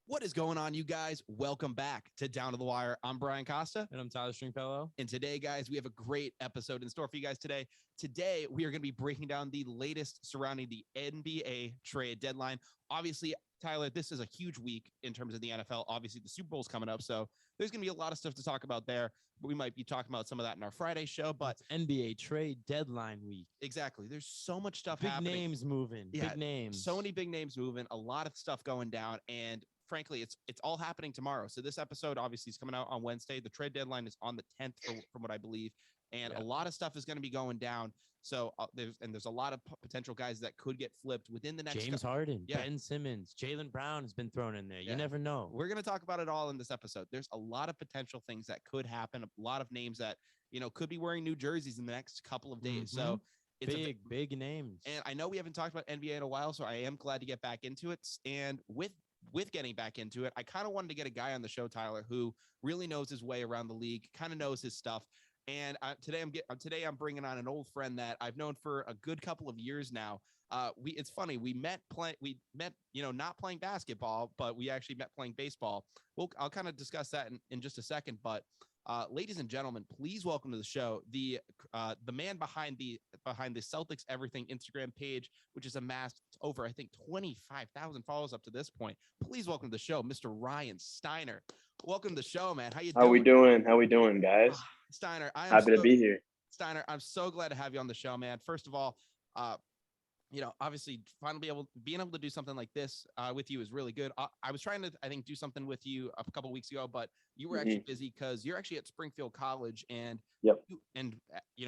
What is going on, you guys? Welcome back to Down to the Wire. I'm Brian Costa. And I'm Tyler Stringfellow. And today, guys, we have a great episode in store for you guys today. Today, we are going to be breaking down the latest surrounding the NBA trade deadline. Obviously, Tyler, this is a huge week in terms of the NFL. Obviously, the Super Bowl's coming up, so there's going to be a lot of stuff to talk about there. We might be talking about some of that in our Friday show, but it's NBA trade deadline week. Exactly. There's so much stuff big happening. Big names moving. Yeah, big names. So many big names moving. A lot of stuff going down, and frankly, it's all happening tomorrow. So this episode obviously is coming out on Wednesday. The trade deadline is on the 10th, from what I believe, and a lot of stuff is going to be going down. So there's a lot of potential guys that could get flipped within the next. James Harden, Ben Simmons, Jaylen Brown has been thrown in there. You never know. We're going to talk about it all in this episode. There's a lot of potential things that could happen. A lot of names that could be wearing new jerseys in the next couple of days. Mm-hmm. So it's big names. And I know we haven't talked about NBA in a while, so I am glad to get back into it. And with getting back into it, I kind of wanted to get a guy on the show, Tyler, who really knows his way around the league, kind of knows his stuff. And today I'm bringing on an old friend that I've known for a good couple of years now. It's funny, we met not playing basketball, but we actually met playing baseball. I'll kind of discuss that in just a second. But ladies and gentlemen, please welcome to the show the man behind the Celtics Everything Instagram page, which has amassed over, I think, 25,000 followers up to this point. Please welcome to the show, Mr. Ryan Steiner. Welcome to the show, man. How you doing? How we doing, guys? Steiner, I am happy to be here. Steiner, I'm so glad to have you on the show, man. First of all, obviously, finally being able to do something like this with you is really good. I was trying to, I think, do something with you a couple of weeks ago, but you were actually busy because you're actually at Springfield College, and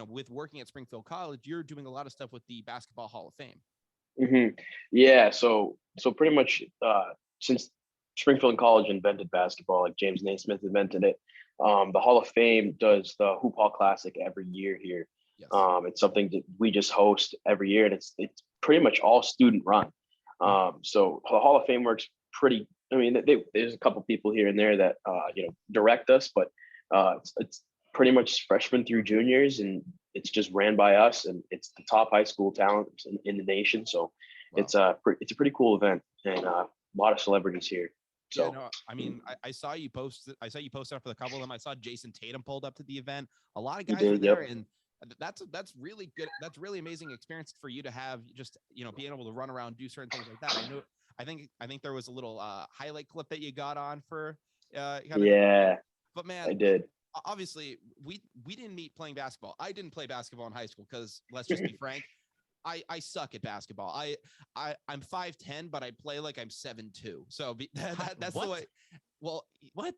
with working at Springfield College, you're doing a lot of stuff with the Basketball Hall of Fame. Mm-hmm. Yeah, so pretty much since Springfield College invented basketball, like James Naismith invented it, the Hall of Fame does the Hoop Hall Classic every year here. Yes. It's something that we just host every year, and it's pretty much all student run. So the Hall of Fame works pretty. I mean, there's a couple people here and there that direct us, but it's pretty much freshmen through juniors, and it's just ran by us, and it's the top high school talent in the nation. So it's a pretty cool event, and a lot of celebrities here. So yeah, no, I mean, I saw you post. I saw you post up for a couple of them. I saw Jason Tatum pulled up to the event. A lot of guys were there, and that's really good. That's really amazing experience for you to have. Just being able to run around, do certain things like that. I think there was a little highlight clip that you got on for. But man, I did. Obviously, we didn't meet playing basketball. I didn't play basketball in high school because, let's just be frank, I suck at basketball. I'm 5'10", but I play like I'm 7'2". So that's the way. Well, what?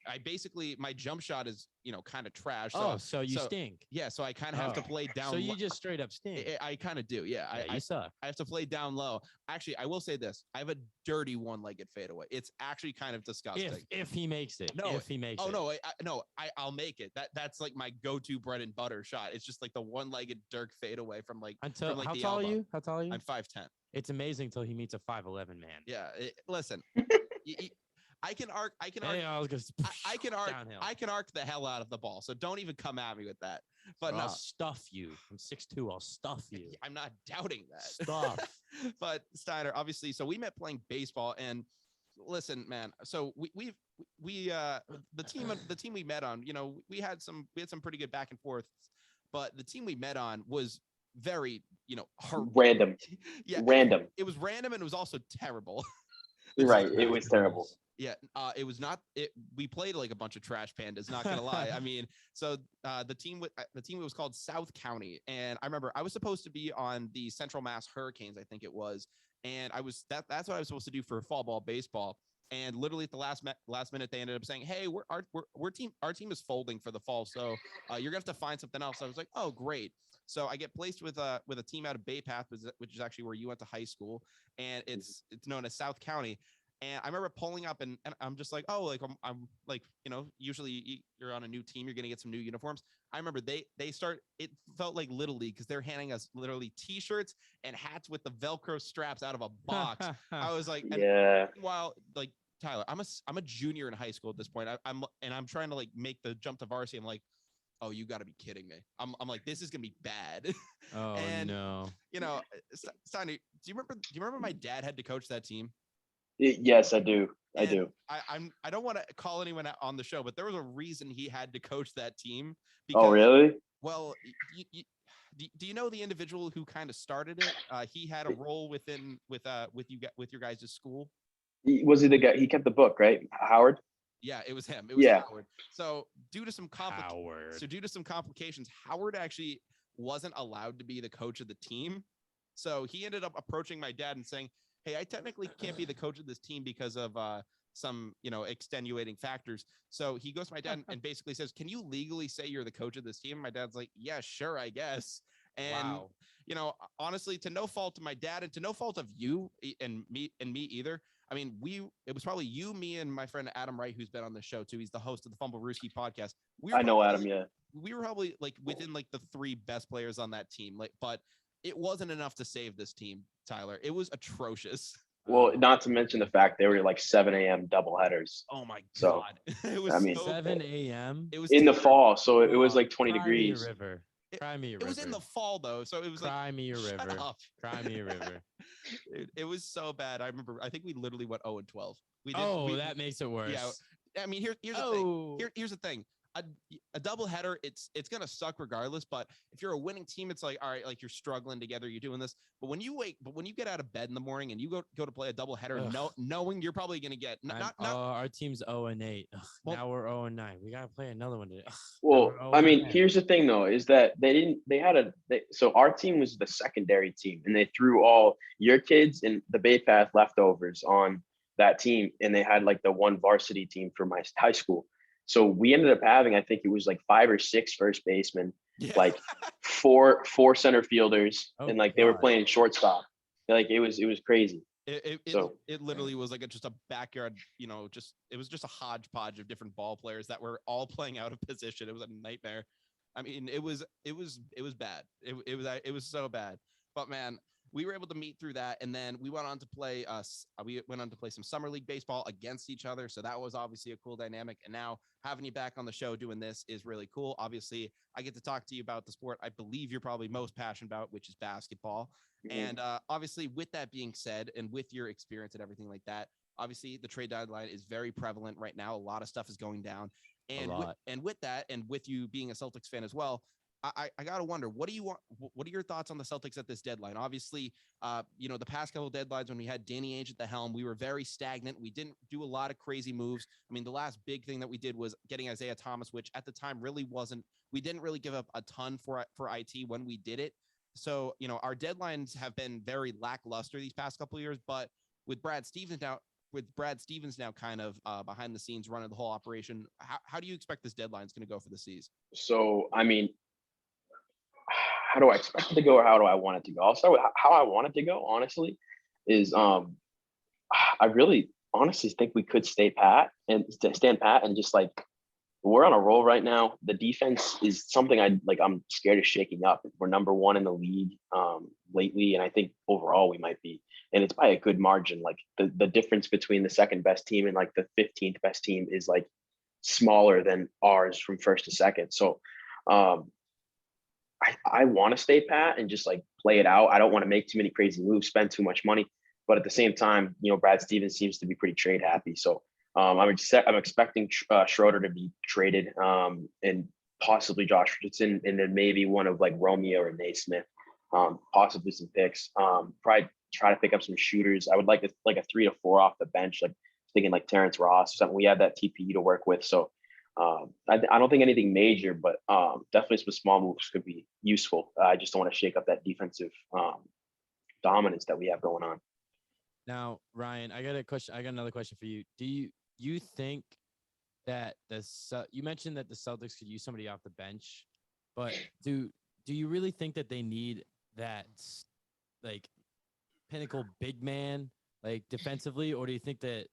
I basically, my jump shot is, kind of trash. So you stink. Yeah. So I kind of have to play down. So you just straight up stink. I kind of do. Yeah. I suck. I have to play down low. Actually, I will say this. I have a dirty one-legged fadeaway. It's actually kind of disgusting. If he makes it. No. If he makes it. No, I'll make it. That's like my go-to bread and butter shot. It's just like the one-legged Dirk fadeaway from like. How tall are you? How tall are you? I'm 5'10". It's amazing until he meets a 5'11" man. Yeah. Listen. I can arc the hell out of the ball. So don't even come at me with that. But I'll stuff you. I'm 6'2". I'll stuff you. I'm not doubting that. Stuff. But Steiner, obviously, so we met playing baseball, and listen, man. So we the team we met on, we had some pretty good back and forth, but the team we met on was very, random. Yeah, random. It was random, and it was also terrible. Right. It was terrible. Yeah, it was not. We played like a bunch of trash pandas. Not gonna lie. I mean, so the team was called South County, and I remember I was supposed to be on the Central Mass Hurricanes, I think it was, and that's what I was supposed to do for fall ball baseball. And literally at the last minute, they ended up saying, "Hey, our team is folding for the fall, so you're gonna have to find something else." I was like, "Oh, great." So I get placed with a team out of Bay Path, which is actually where you went to high school, and it's known as South County. And I remember pulling up and I'm just like, oh, like I'm like, usually you're on a new team, you're going to get some new uniforms. I remember it felt like Little League because they're handing us literally T-shirts and hats with the Velcro straps out of a box. I was like, while like Tyler, I'm a junior in high school at this point. I'm trying to like make the jump to varsity. I'm like, oh, you got to be kidding me. I'm like, this is going to be bad. Oh, and, no. Steiner, do you remember my dad had to coach that team? Yes, I do. I And do. I don't want to call anyone out on the show, but there was a reason he had to coach that team Oh, because, really? well, do you know the individual who kind of started it? He had a role with your guys' school. Was he the guy? He kept the book, right? Howard. Yeah, it was him. It was Yeah. Howard. So due to some complications, Howard actually wasn't allowed to be the coach of the team. So he ended up approaching my dad and saying, "Hey, I technically can't be the coach of this team because of some, extenuating factors." So he goes to my dad and basically says, "Can you legally say you're the coach of this team?" My dad's like, "Yeah, sure, I guess." And honestly, to no fault of my dad and to no fault of you and me either. I mean, it was probably you, me, and my friend Adam Wright, who's been on the show too. He's the host of the Fumble Rooski podcast. I know Adam. Yeah. We were probably like within like the 3 best players on that team. But it wasn't enough to save this team, Tyler. It was atrocious. Well, not to mention the fact they were like 7 a.m. doubleheaders. Oh my So, god, it was 7 a.m. It was in the terrible. fall, so it was Oh, like 20 cry degrees. Me a river. Cry me a river. It was in the fall though, so it was Cry like me a shut river. up. Cry me a river. It was so bad. I remember. I think we literally went 0-12. That makes it worse. Yeah. I mean, here's the thing. Here's the thing. A doubleheader, it's gonna suck regardless. But if you're a winning team, it's like, all right, like you're struggling together, you're doing this. But when you get out of bed in the morning and you go to play a doubleheader, knowing you're probably gonna get our team's 0-8. Well, now we're 0-9. We gotta play another one today. Well, I mean, here's the thing though, is that so our team was the secondary team and they threw all your kids and the Bay Path leftovers on that team. And they had like the one varsity team for my high school. So we ended up having, I think it was like 5 or 6 first basemen, like four center fielders, and like they were playing shortstop. Like it was crazy. It literally was like just a backyard, it was just a hodgepodge of different ball players that were all playing out of position. It was a nightmare. I mean, it was bad. It was so bad. But man, we were able to meet through that, and then we went on to play some summer league baseball against each other. So that was obviously a cool dynamic. And now having you back on the show doing this is really cool. Obviously, I get to talk to you about the sport I believe you're probably most passionate about, which is basketball. Mm-hmm. And obviously, with that being said, and with your experience and everything like that, obviously the trade deadline is very prevalent right now. A lot of stuff is going down. And with that, and with you being a Celtics fan as well, I gotta wonder, what do you want? What are your thoughts on the Celtics at this deadline? Obviously, the past couple of deadlines when we had Danny Ainge at the helm, we were very stagnant. We didn't do a lot of crazy moves. I mean, the last big thing that we did was getting Isaiah Thomas, which at the time really wasn't. We didn't really give up a ton for IT when we did it. So our deadlines have been very lackluster these past couple of years. But with Brad Stevens now kind of behind the scenes running the whole operation, how do you expect this deadline is going to go for the season? So I mean, how do I expect it to go, or how do I want it to go? I'll start with how I want it to go, honestly, is I really honestly think we could stand pat and just like, we're on a roll right now. The defense is something I'm scared of shaking up. We're number 1 in the league lately, and I think overall we might be, and it's by a good margin. Like the difference between the second best team and like the 15th best team is like smaller than ours from first to second. So I want to stay pat and just like play it out. I don't want to make too many crazy moves, spend too much money, but at the same time, Brad Stevens seems to be pretty trade happy. So I'm expecting Schroeder to be traded, and possibly Josh Richardson, and then maybe one of like Romeo or Naismith, possibly some picks. Probably try to pick up some shooters. I would like a 3 to 4 off the bench, like thinking like Terrence Ross or something. We have that TPE to work with, so. I don't think anything major, but definitely some small moves could be useful. I just don't want to shake up that defensive dominance that we have going on. Now, Ryan, I got another question for you. Do you think that you mentioned that the Celtics could use somebody off the bench, but do you really think that they need that like pinnacle big man like defensively, or do you think that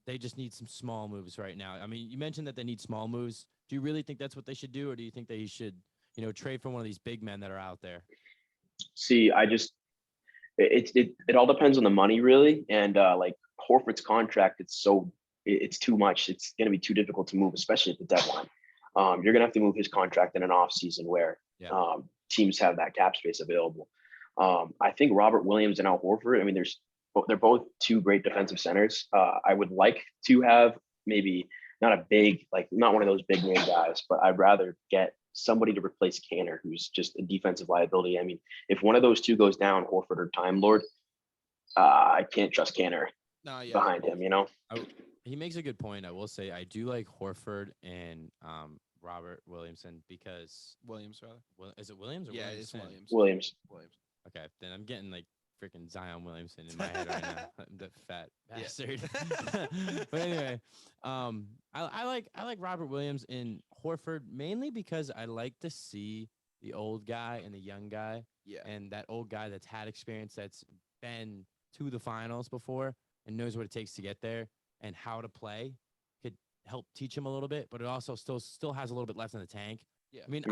they just need some small moves right now? I mean, you mentioned that they need small moves. Do you really think that's what they should do, or do you think they should, trade for one of these big men that are out there? See, it all depends on the money, really, and like Horford's contract, it's too much. It's going to be too difficult to move, especially at the deadline. You're going to have to move his contract in an off season where teams have that cap space available. I think Robert Williams and Al Horford. I mean, there's they're both two great defensive centers. I would like to have maybe not a big, like not one of those big name guys, but I'd rather get somebody to replace Canner, who's just a defensive liability. I mean, if one of those two goes down, Horford or Time Lord, I can't trust Canner behind him, you know? He makes a good point. I will say I do like Horford and Robert Williamson because Williams, rather. Is it Williams or Yeah, Williamson? it's Williams. Okay, then I'm getting like freaking Zion Williamson in my head right now. That fat bastard. But anyway, I like Robert Williams and Horford mainly because I like to see the old guy and the young guy. Yeah. And that old guy that's had experience, that's been to the finals before and knows what it takes to get there and how to play, could help teach him a little bit, but it also still has a little bit left in the tank. Yeah. I mean,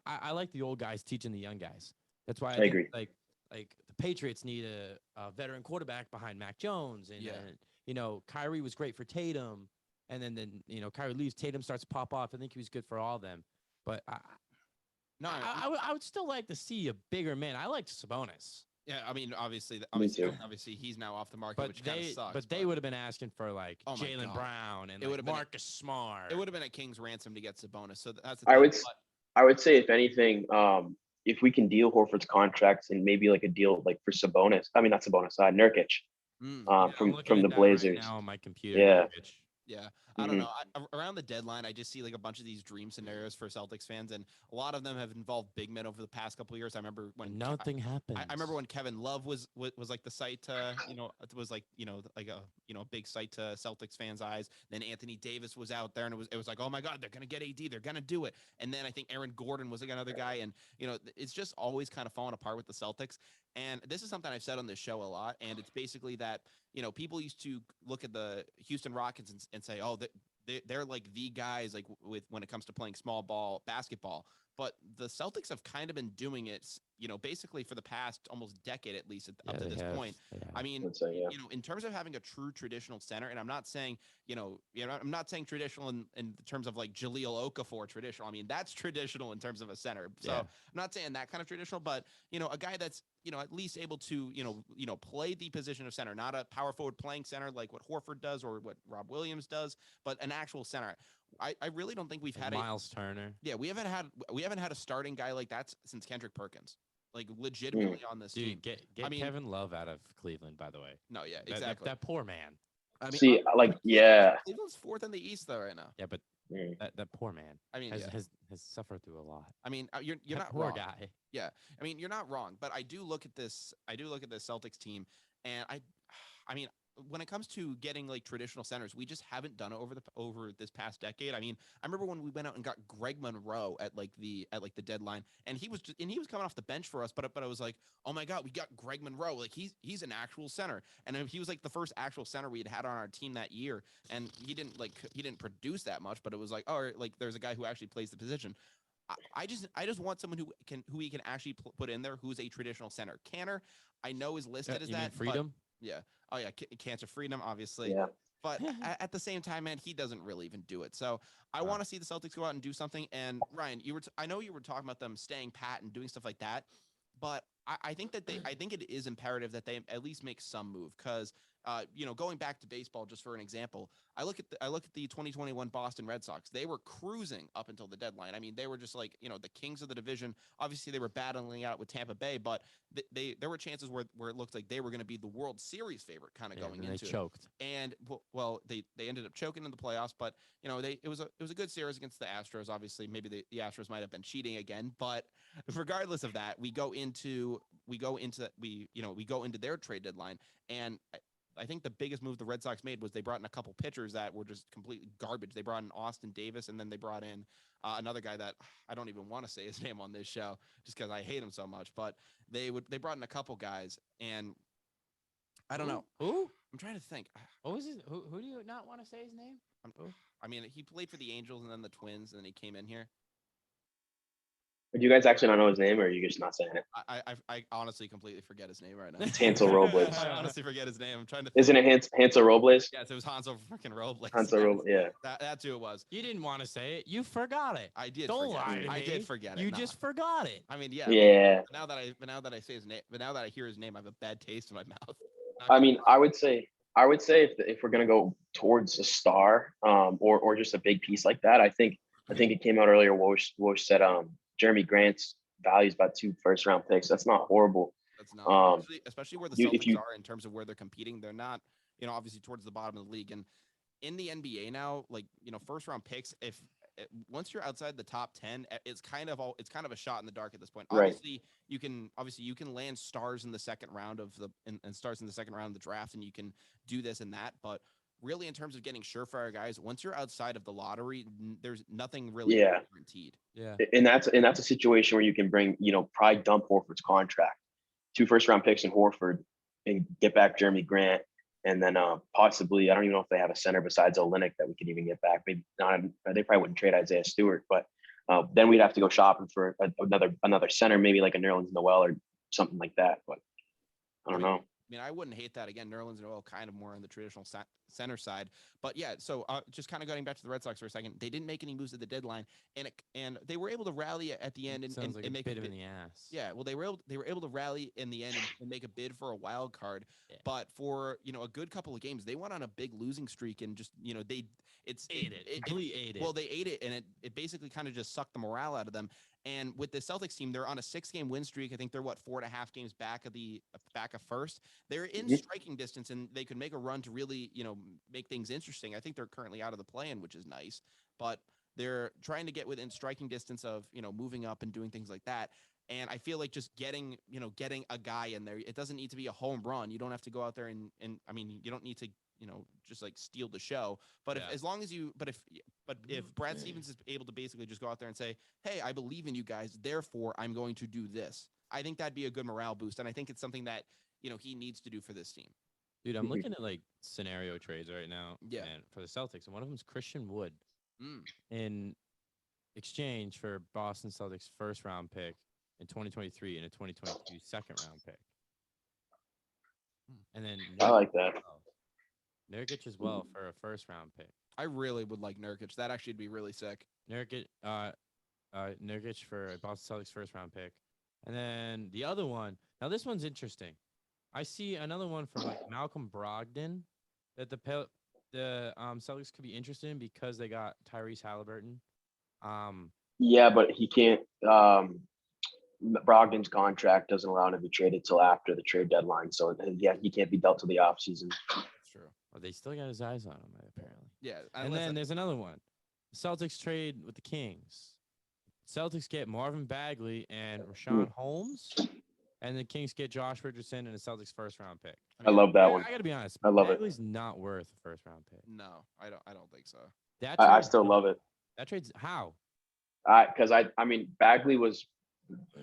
I like the old guys teaching the young guys. That's why I think, agree. Like the Patriots need a veteran quarterback behind Mac Jones, and you know, Kyrie was great for Tatum, and then you know, Kyrie leaves, Tatum starts to pop off. I think he was good for all of them, but I would still like to see a bigger man. I liked Sabonis. Yeah, I mean, obviously he's now off the market, But which kind of sucks. But they would have been asking for like Oh my Jaylen God. Brown and It would've been Marcus Smart. It would have been a king's ransom to get Sabonis. So that's the I thing. would say, if anything, if we can deal Horford's contracts and maybe like a deal like for Sabonis, I mean not Sabonis, Nurkic, from the Blazers. Right now on my computer. Yeah. Yeah, I don't know. Around the deadline, I just see like a bunch of these dream scenarios for Celtics fans, and a lot of them have involved big men over the past couple of years. I remember when nothing happened. I remember when Kevin Love was like the site to, you know, it was like, you know, like a, you know, big site to Celtics fans' eyes. Then Anthony Davis was out there, and it was like, oh my God, they're gonna get AD, they're gonna do it. And then I think Aaron Gordon was like another guy, and you know, it's just always kind of falling apart with the Celtics. And this is something I've said on this show a lot, and it's basically that, you know, people used to look at the Houston Rockets and say, oh, they're like the guys like with when it comes to playing small ball basketball. But the Celtics have kind of been doing it, you know, basically for the past almost decade at least up to this point. I mean, you know, in terms of having a true traditional center, and I'm not saying, I'm not saying traditional in terms of like Jahlil Okafor traditional. I mean, that's traditional in terms of a center. So I'm not saying that kind of traditional, but, you know, a guy that's, you know, at least able to, play the position of center, not a power forward playing center like what Horford does or what Rob Williams does, but an actual center. I really don't think we've had Miles Turner. Yeah, we haven't had a starting guy like that since Kendrick Perkins. Like legitimately on this team. Get Kevin Love out of Cleveland, by the way. No, yeah, exactly. That poor man. I mean, Cleveland's fourth in the East though right now. Yeah, but that poor man. I mean, has suffered through a lot. I mean, you're not poor wrong. Guy. Yeah, I mean, you're not wrong. But I do look at this. I do look at this Celtics team, and I mean, when it comes to getting like traditional centers, we just haven't done it over this past decade. I mean, I remember when we went out and got Greg Monroe at the deadline, and he was coming off the bench for us, but I was like, oh my God, we got Greg Monroe, like he's an actual center, and he was like the first actual center we had on our team that year, and he didn't produce that much, but it was like, oh, like there's a guy who actually plays the position. I just want someone who he can actually put in there who's a traditional center. Canner, I know is listed as that. Freedom. Yeah. Oh yeah. Cancer Freedom, obviously. Yeah. But at the same time, man, he doesn't really even do it. So I want to see the Celtics go out and do something. And Ryan, I know you were talking about them staying pat and doing stuff like that, but I think it is imperative that they at least make some move because, going back to baseball, just for an example, I look at the 2021 Boston Red Sox. They were cruising up until the deadline. I mean, they were just like, the kings of the division. Obviously, they were battling out with Tampa Bay, but there were chances where it looked like they were going to be the World Series favorite kind of going into it. They choked. And well, they ended up choking in the playoffs, but it was a good series against the Astros. Obviously, maybe the Astros might have been cheating again, but regardless of that, we go into their trade deadline, and I think the biggest move the Red Sox made was they brought in a couple pitchers that were just completely garbage. They brought in Austin Davis, and then they brought in another guy that I don't even want to say his name on this show just because I hate him so much. But they brought in a couple guys, and I don't know who. I'm trying to think. What was his? Who do you not want to say his name? I mean, he played for the Angels and then the Twins, and then he came in here. Do you guys actually not know his name, or are you just not saying it? I honestly completely forget his name right now. It's Hansel Robles. I honestly forget his name. I'm trying to. Isn't it Hansel Robles? Yes, it was Hansel freaking Robles. Hansel Robles, yeah. That's who it was. You didn't want to say it. You forgot it. I did. Don't lie to me. I did forget it. You just forgot it. I mean, yeah. Yeah. Now that I say his name, but now that I hear his name, I have a bad taste in my mouth. I mean, I would say if we're gonna go towards a star, or just a big piece like that, I think it came out earlier. Woj said Jeremy Grant's value is about 2 first-round picks. That's not horrible. That's not, especially where the you if Celtics you are in terms of where they're competing. They're not, obviously towards the bottom of the league. And in the NBA now, like, first round picks, if once you're outside the top 10, it's kind of a shot in the dark at this point. Right. Obviously you can land stars in the second round of and stars in the second round of the draft, and you can do this and that. But really, in terms of getting surefire guys, once you're outside of the lottery, there's nothing really Yeah. guaranteed. Yeah. and that's a situation where you can bring, probably dump Horford's contract, 2 first-round picks in Horford, and get back Jeremy Grant. And then possibly, I don't even know if they have a center besides Olynyk that we can even get back. Maybe not. They probably wouldn't trade Isaiah Stewart, but then we'd have to go shopping for another center, maybe like a Nerlens Noel or something like that. But I don't know. I mean, I wouldn't hate that. Again, Nerlens Noel kind of more on the traditional center side. But yeah, so just kind of going back to the Red Sox for a second, they didn't make any moves at the deadline, and they were able to rally at the end and make a bit in the ass. Yeah, well, they were able to rally in the end and make a bid for a wild card. Yeah. But for a good couple of games, they went on a big losing streak, and just they ate it. Well, they ate it, and it basically kind of just sucked the morale out of them. And with the Celtics team, they're on a 6-game win streak. I think they're 4.5 games back of first. They're in striking distance, and they could make a run to really, make things interesting. I think they're currently out of the play-in, which is nice, but they're trying to get within striking distance of, moving up and doing things like that. And I feel like just getting a guy in there, it doesn't need to be a home run. You don't have to go out there and I mean, you don't need to, just like steal the show. But if Brad Stevens is able to basically just go out there and say, hey, I believe in you guys, therefore I'm going to do this, I think that'd be a good morale boost. And I think it's something that, he needs to do for this team. Dude, I'm looking at like scenario trades right now. Yeah. And for the Celtics, and one of them is Christian Wood Mm. in exchange for Boston Celtics first round pick in 2023 and a 2022 second round pick. And then I like that. Nurkic as well for a first round pick. I really would like Nurkic. That actually would be really sick. Nurkic for a Boston Celtics first round pick. And then the other one, now this one's interesting. I see another one for like Malcolm Brogdon that the Celtics could be interested in because they got Tyrese Halliburton. Yeah, but he can't. Brogdon's contract doesn't allow him to be traded till after the trade deadline. So yeah, he can't be dealt to the offseason. That's true. Well, they still got his eyes on him, apparently. Yeah. And then there's another one. The Celtics trade with the Kings. Celtics get Marvin Bagley and Rashawn Holmes. And the Kings get Josh Richardson and the Celtics first round pick. I love that one. I got to be honest. I love it. Bagley's not worth a first round pick. No, I don't think so. I still love it. That trade's how? Because I mean, Bagley was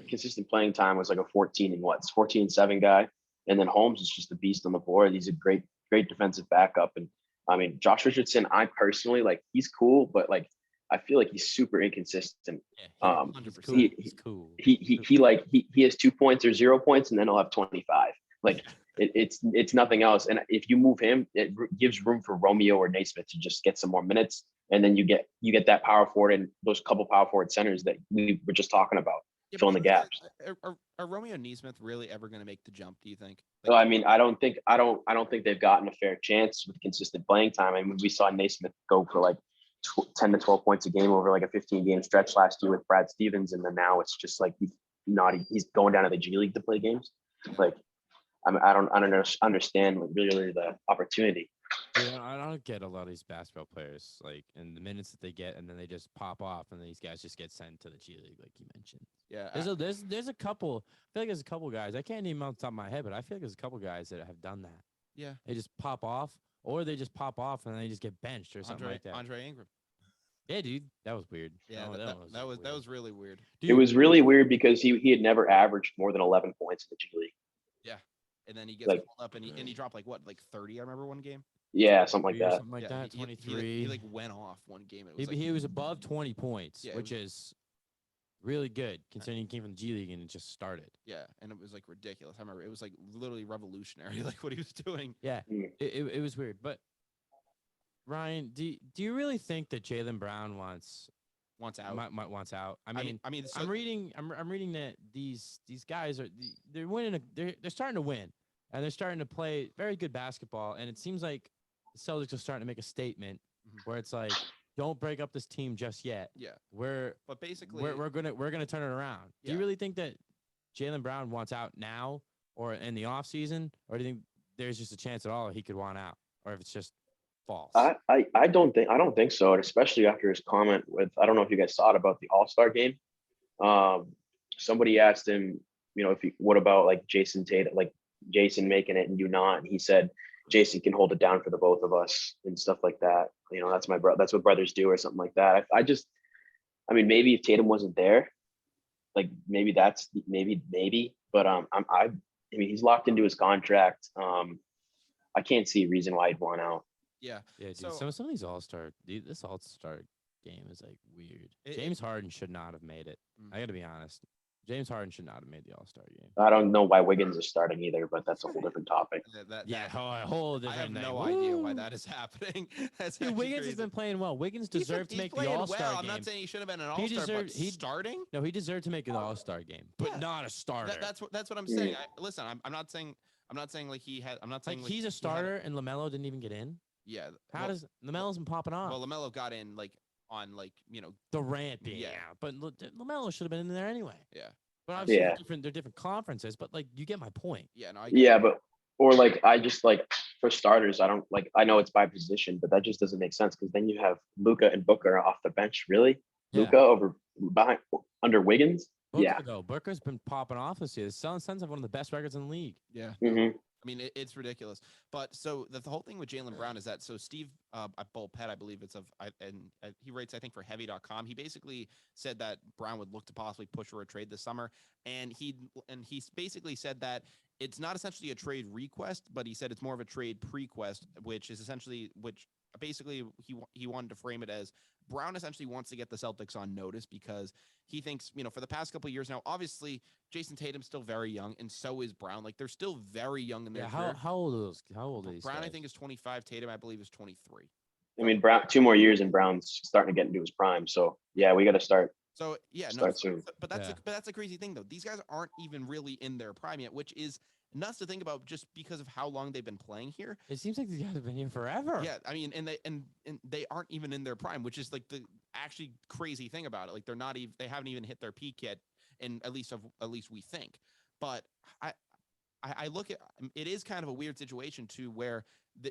consistent playing time was like a 14-7 guy, and then Holmes is just a beast on the board. He's a great defensive backup, and I mean Josh Richardson. I personally like he's cool, but like I feel like he's super inconsistent. Yeah, he's cool. He has 2 points or 0 points, and then he'll have 25. Like it's nothing else. And if you move him, it gives room for Romeo or Naismith to just get some more minutes, and then you get that power forward and those couple power forward centers that we were just talking about. Filling the gaps. Are Romeo and Naismith really ever going to make the jump? Do you think? So I mean, I don't think they've gotten a fair chance with consistent playing time. I mean, we saw Naismith go for like 10 to 12 points a game over like a 15-game stretch last year with Brad Stevens, and then now it's just like he's going down to the G League to play games. Like, I don't understand really the opportunity. Yeah, I don't get a lot of these basketball players like in the minutes that they get, and then they just pop off, and these guys just get sent to the G League, like you mentioned. Yeah, there's a couple. I feel like there's a couple guys. I can't name off the top of my head, but I feel like there's a couple guys that have done that. Yeah, they just pop off, or they just pop off and they just get benched or something like that. Andre Ingram. Yeah, dude, that was weird. Yeah, that was really weird. Dude, it was really weird because he had never averaged more than 11 points in the G League. Yeah, and then he gets pulled up and he dropped like 30. I remember one game. Yeah, something like that. Something like that. 23. He like went off one game. He was above 20 points, Yeah, which is really good considering he came from the G League and it just started. Yeah, and it was like ridiculous. I remember it was like literally revolutionary, like what he was doing. Yeah, it was weird. But Ryan, do you really think that Jaylen Brown wants out? Wants out. I mean, I'm reading that these guys they're winning. They're starting to win. and they're starting to play very good basketball. And it seems like the Celtics are starting to make a statement where it's like, don't break up this team just yet. Yeah. But basically we're gonna turn it around. Do you really think that Jaylen Brown wants out now or in the offseason, or do you think there's just a chance at all he could want out, or if it's just false? I don't think so, and especially after his comment with, I don't know if you guys saw it about the All-Star game. Somebody asked him, what about like Jason Tatum, like Jason making it and you not, and he said Jason can hold it down for the both of us and stuff like that. That's my brother. That's what brothers do, or something like that. I mean, maybe if Tatum wasn't there, like maybe that's maybe, but I mean, he's locked into his contract. I can't see a reason why he'd want out. Yeah. Dude, some of these this All-Star game is like weird. James Harden should not have made it. I got to be honest. James Harden should not have made the All-Star game. I don't know why Wiggins is starting either, but that's a whole different topic. A whole different. I have thing. no idea why that is happening. Dude, Wiggins has been playing well. Wiggins deserved to make the All-Star game. I'm not saying he should have been an All-Star, but starting? No, he deserved to make an All-Star game, but not a starter. That's what I'm saying. Listen, I'm not saying like he had. I'm not saying like he's a starter and LaMelo didn't even get in. Yeah. How does LaMelo's been popping off? Well, LaMelo got in on Durant being out, but LaMelo should have been in there anyway. Yeah. But obviously they're different conferences, but like you get my point. Yeah, no, I just like for starters, I know it's by position, but that just doesn't make sense because then you have Luka and Booker off the bench. Really? Yeah. Luka under Wiggins? Booker's been popping off this year. The Suns have one of the best records in the league. Yeah. Mm-hmm. I mean, it's ridiculous. But so the whole thing with Jaylen Brown is that Steve Bulpett, I believe he writes, I think, for Heavy.com. He basically said that Brown would look to possibly push for a trade this summer, and he basically said that it's not essentially a trade request, but he said it's more of a trade prequest, which basically he wanted to frame it as Brown essentially wants to get the Celtics on notice because he thinks, for the past couple of years now, obviously Jason Tatum's still very young, and so is Brown. Like they're still very young in their career. How old are these Brown? guys? I think is 25. Tatum, I believe, is 23. I mean, Brown 2 more years and Brown's starting to get into his prime. So yeah, we got to start. So soon. But that's a crazy thing though. These guys aren't even really in their prime yet, which is nuts to think about just because of how long they've been playing here. It seems like these guys have been here forever. Yeah, I mean, and they aren't even in their prime, which is like the actually crazy thing about it. Like they haven't even hit their peak yet, and at least we think. But I look at it is kind of a weird situation too, where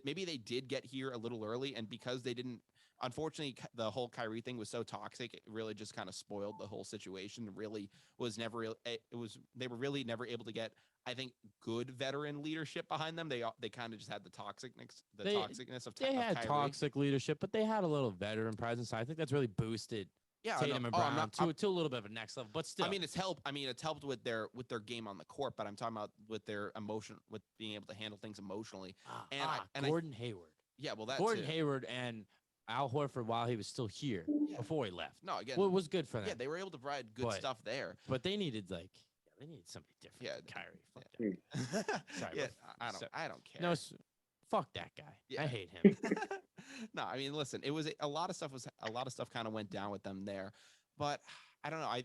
maybe they did get here a little early, and because they didn't. Unfortunately, the whole Kyrie thing was so toxic. It really just kind of spoiled the whole situation. They were really never able to get, I think, good veteran leadership behind them. They kind of just had the toxicness of They had Kyrie. toxic leadership, but they had a little veteran presence. I think that's really boosted Tatum and Brown to a little bit of a next level. But still, it's helped with their game on the court. But I'm talking about with their emotion, with being able to handle things emotionally. Gordon Hayward. Yeah, well, that's Gordon Hayward and Al Horford while he was still here before he left. No, again, it was good for them. Yeah, they were able to provide good stuff there. But they needed somebody different. Yeah, Kyrie. Fuck that. Sorry, I don't care. No, fuck that guy. Yeah. I hate him. No, I mean, listen, it was a lot of stuff kind of went down with them there, but I don't know. I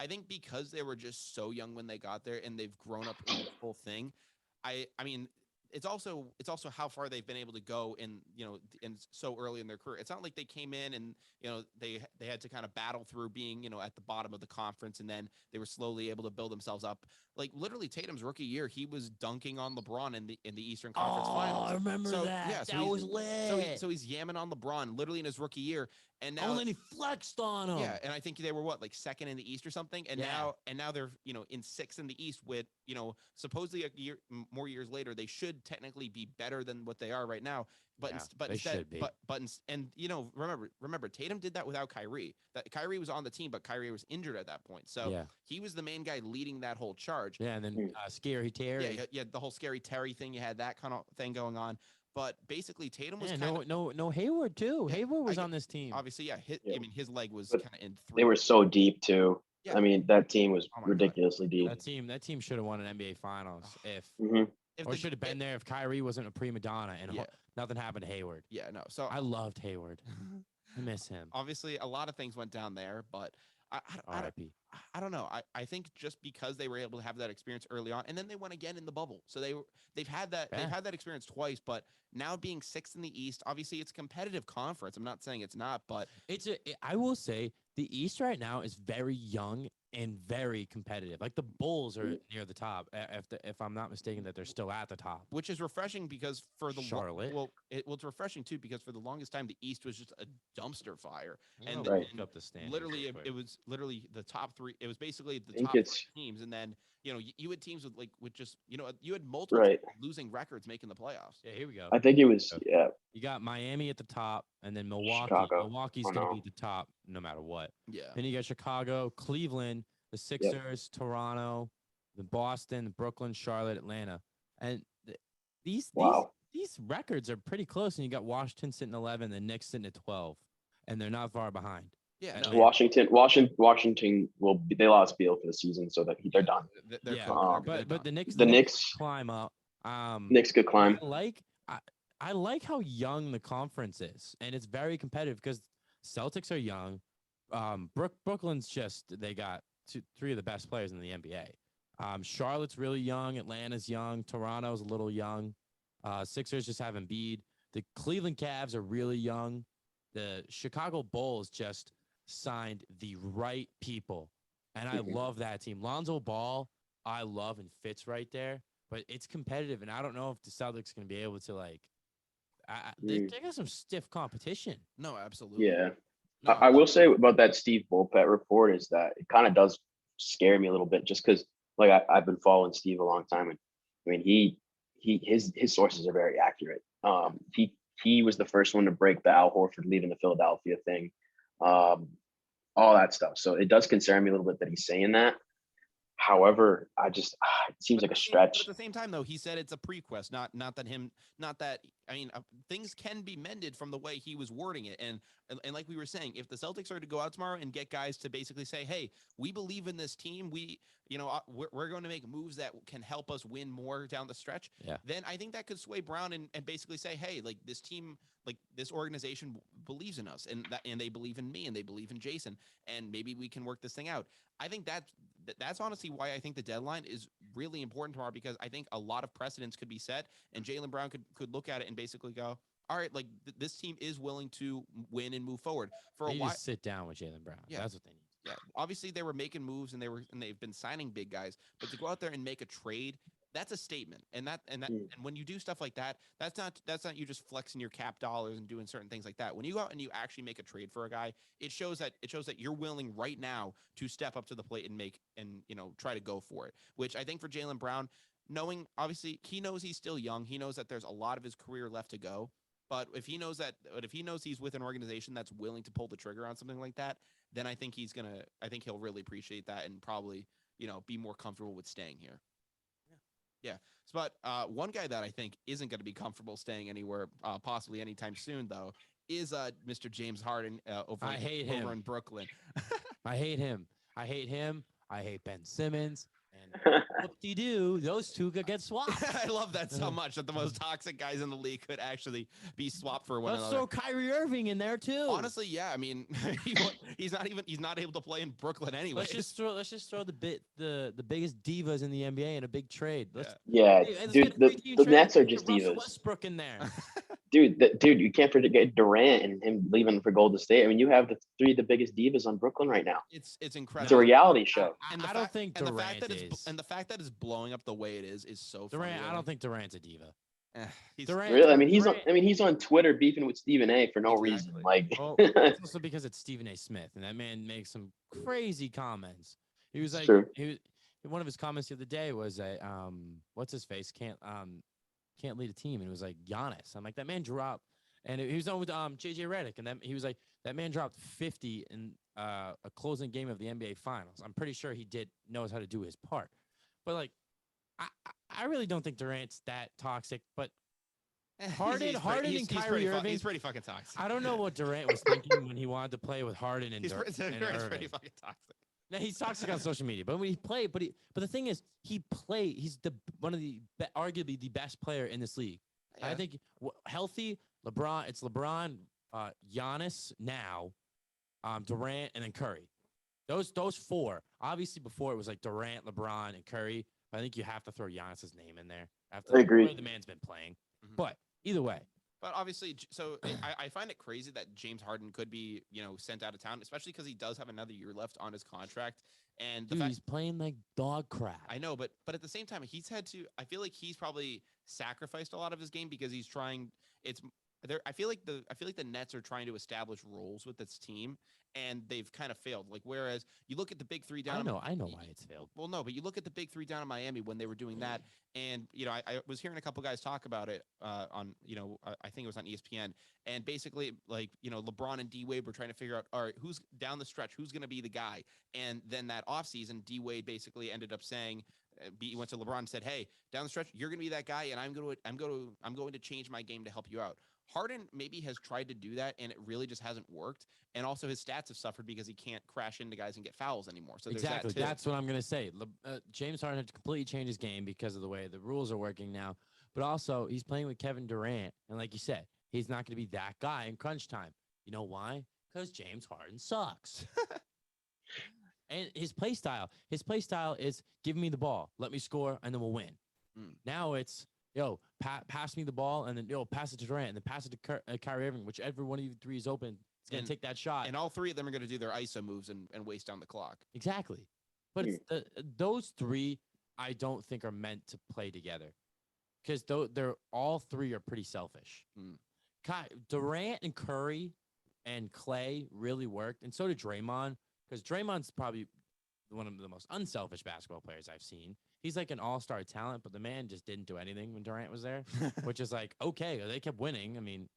think because they were just so young when they got there and they've grown up in the whole thing. I mean. It's also how far they've been able to go in so early in their career. It's not like they came in and they had to kind of battle through being at the bottom of the conference, and then they were slowly able to build themselves up. Like literally Tatum's rookie year, he was dunking on LeBron in the Eastern Conference Finals. I remember that. Yeah, that was lit. So he's yamming on LeBron literally in his rookie year, and now then he flexed on him. Yeah, and I think they were second in the East or something, and now they're in sixth in the East with supposedly more years later they should technically be better than what they are right now. But instead, remember Tatum did that without Kyrie. That Kyrie was on the team, but Kyrie was injured at that point. So he was the main guy leading that whole charge. Yeah, and then Scary Terry. Yeah, the whole Scary Terry thing. You had that kind of thing going on. But basically, Tatum was no Hayward too. Yeah, Hayward was on this team. Obviously, I mean, his leg was kind of in 3. They were so deep too. Yeah. I mean, that team was ridiculously deep. That team should have won an NBA Finals if should have been there if Kyrie wasn't a prima donna and nothing happened to Hayward. Yeah, no. So I loved Hayward. I miss him. Obviously, a lot of things went down there, but RIP. I don't know. I think just because they were able to have that experience early on, and then they went again in the bubble, so they've had that experience twice. But now being sixth in the East, obviously it's a competitive conference. I'm not saying it's not, but I will say the East right now is very young and very competitive. Like the Bulls are near the top. If I'm not mistaken, that they're still at the top. which is refreshing because for the Charlotte. it's refreshing too because for the longest time the East was just a dumpster fire, and, Right. Look up the standings literally real quick. it was literally the top three. It was basically the I think top three it's teams, and then you had teams with just you had multiple right. teams losing records making the playoffs. Yeah, here we go. I think it was You got Miami at the top, and then Milwaukee. Chicago. Milwaukee's Oh, going to no. be at the top no matter what. Yeah, Then you got Chicago, Cleveland, the Sixers, Toronto, the Boston, Brooklyn, Charlotte, Atlanta, and these Wow. these records are pretty close. And you got Washington sitting 11, the Knicks sitting at 12, and they're not far behind. yeah. No. Washington they lost Beal for the season, so that they're done. They're Yeah, cooked. but the Knicks The Knicks climb up. Knicks could climb. I like how young the conference is, and it's very competitive because Celtics are young. Brooklyn's they got three of the best players in the NBA. Charlotte's really young. Atlanta's young. Toronto's a little young. Sixers just have Embiid. The Cleveland Cavs are really young. The Chicago Bulls just signed the right people, and I love that team. Lonzo Ball, I love and fits right there, but it's competitive, and I don't know if the Celtics can be able to they got some stiff competition. No, absolutely. Yeah. No, I will say about that Steve Bulpett report is that it kind of does scare me a little bit, just because I've been following Steve a long time, and I mean his sources are very accurate. He was the first one to break the Al Horford leaving the Philadelphia thing, all that stuff. So it does concern me a little bit that he's saying that. However, it seems like a stretch. But at the same time, though, he said it's a prequest, not that. I mean, things can be mended from the way he was wording it, and like we were saying, if the Celtics are to go out tomorrow and get guys to basically say, "Hey, we believe in this team. We're going to make moves that can help us win more down the stretch." Yeah. Then I think that could sway Brown and basically say, "Hey, like this team, like this organization believes in us, and they believe in me, and they believe in Jason, and maybe we can work this thing out." I think that's honestly why I think the deadline is really important tomorrow, because I think a lot of precedents could be set, and Jaylen Brown could look at it and basically go, all right, like this team is willing to win and move forward. For a while, just sit down with Jaylen Brown. Yeah. That's what they need. Yeah, obviously they were making moves and they've been signing big guys, but to go out there and make a trade, that's a statement. And when you do stuff like that, that's not you just flexing your cap dollars and doing certain things like that. When you go out and you actually make a trade for a guy, it shows that you're willing right now to step up to the plate and try to go for it. Which I think for Jaylen Brown, knowing obviously he knows he's still young, he knows that there's a lot of his career left to go. But if he knows he's with an organization that's willing to pull the trigger on something like that, then I think he'll really appreciate that and probably, be more comfortable with staying here. Yeah. But one guy that I think isn't going to be comfortable staying anywhere, possibly anytime soon, though, is Mr. James Harden over in Brooklyn. I hate him. I hate Ben Simmons. And whoop-de-doo, those two could get swapped. I love that so much, that the most toxic guys in the league could actually be swapped for one Let's another. throw Kyrie Irving in there too. Honestly, yeah. I mean, he's not able to play in Brooklyn anyway. Let's just throw the biggest divas in the NBA in a big trade. Dude, the Nets are just divas. Westbrook in there. Dude, you can't forget Durant and him leaving for Golden State. I mean, you have the biggest divas on Brooklyn right now. It's incredible. It's a reality show. I don't think Durant the fact that it's blowing up the way it is so Durant. funny. I don't think Durant's a diva. Durant, really? I mean, he's on Twitter beefing with Stephen A. for no reason. Like, it's also because it's Stephen A. Smith, and that man makes some crazy comments. He was like, one of his comments the other day was what's his face can't lead a team, and it was like Giannis. I'm like, that man dropped, and he was on with JJ Redick, and he was like, that man dropped 50 in a closing game of the NBA Finals. I'm pretty sure he knows how to do his part, but like, I really don't think Durant's that toxic, but Harden and Kyrie Irving, he's pretty fucking toxic. I don't know what Durant was thinking when he wanted to play with Harden and Durant's pretty fucking toxic. Now, he's toxic on social media, but when he played, but the thing is, he's one of the arguably the best player in this league. Yeah. I think healthy LeBron, Giannis now, Durant, and then Curry. Those four. Obviously, before it was like Durant, LeBron, and Curry. I think you have to throw Giannis's name in there after I agree. the way the man's been playing. Mhm. But either way, But obviously, so I find it crazy that James Harden could be, sent out of town, especially because he does have another year left on his contract. And the dude, fact he's playing like dog crap. I know, but at the same time, he's had to. I feel like he's probably sacrificed a lot of his game because he's trying. It's there. I feel like the Nets are trying to establish roles with this team, and they've kind of failed. Like whereas you look at the big three down. I know why it's failed. Well, no, but you look at the big three down in Miami when they were doing that, and I was hearing a couple guys talk about it on I think it was on ESPN, and basically like LeBron and D Wade were trying to figure out, all right, who's down the stretch, who's going to be the guy, and then that offseason, D Wade basically ended up saying. He went to LeBron and said, "Hey, down the stretch, you're going to be that guy, and I'm going to change my game to help you out." Harden maybe has tried to do that, and it really just hasn't worked. And also, his stats have suffered because he can't crash into guys and get fouls anymore. So Exactly, there's that too. that's what I'm gonna say. James Harden had to completely change his game because of the way the rules are working now. But also, he's playing with Kevin Durant, and like you said, he's not going to be that guy in crunch time. You know why? Because James Harden sucks. And his play style is give me the ball, let me score, and then we'll win. Now it's pass me the ball, and then pass it to Durant, and then pass it to Kyrie Irving, whichever one of you three is open. It's going to take that shot. And all three of them are going to do their ISO moves and waste down the clock. Exactly. But it's those three I don't think are meant to play together because they're all three are pretty selfish. Durant and Curry and Clay really worked, and so did Draymond. Because Draymond's probably one of the most unselfish basketball players I've seen. He's like an all-star talent, but the man just didn't do anything when Durant was there, which is like, okay, they kept winning. I mean,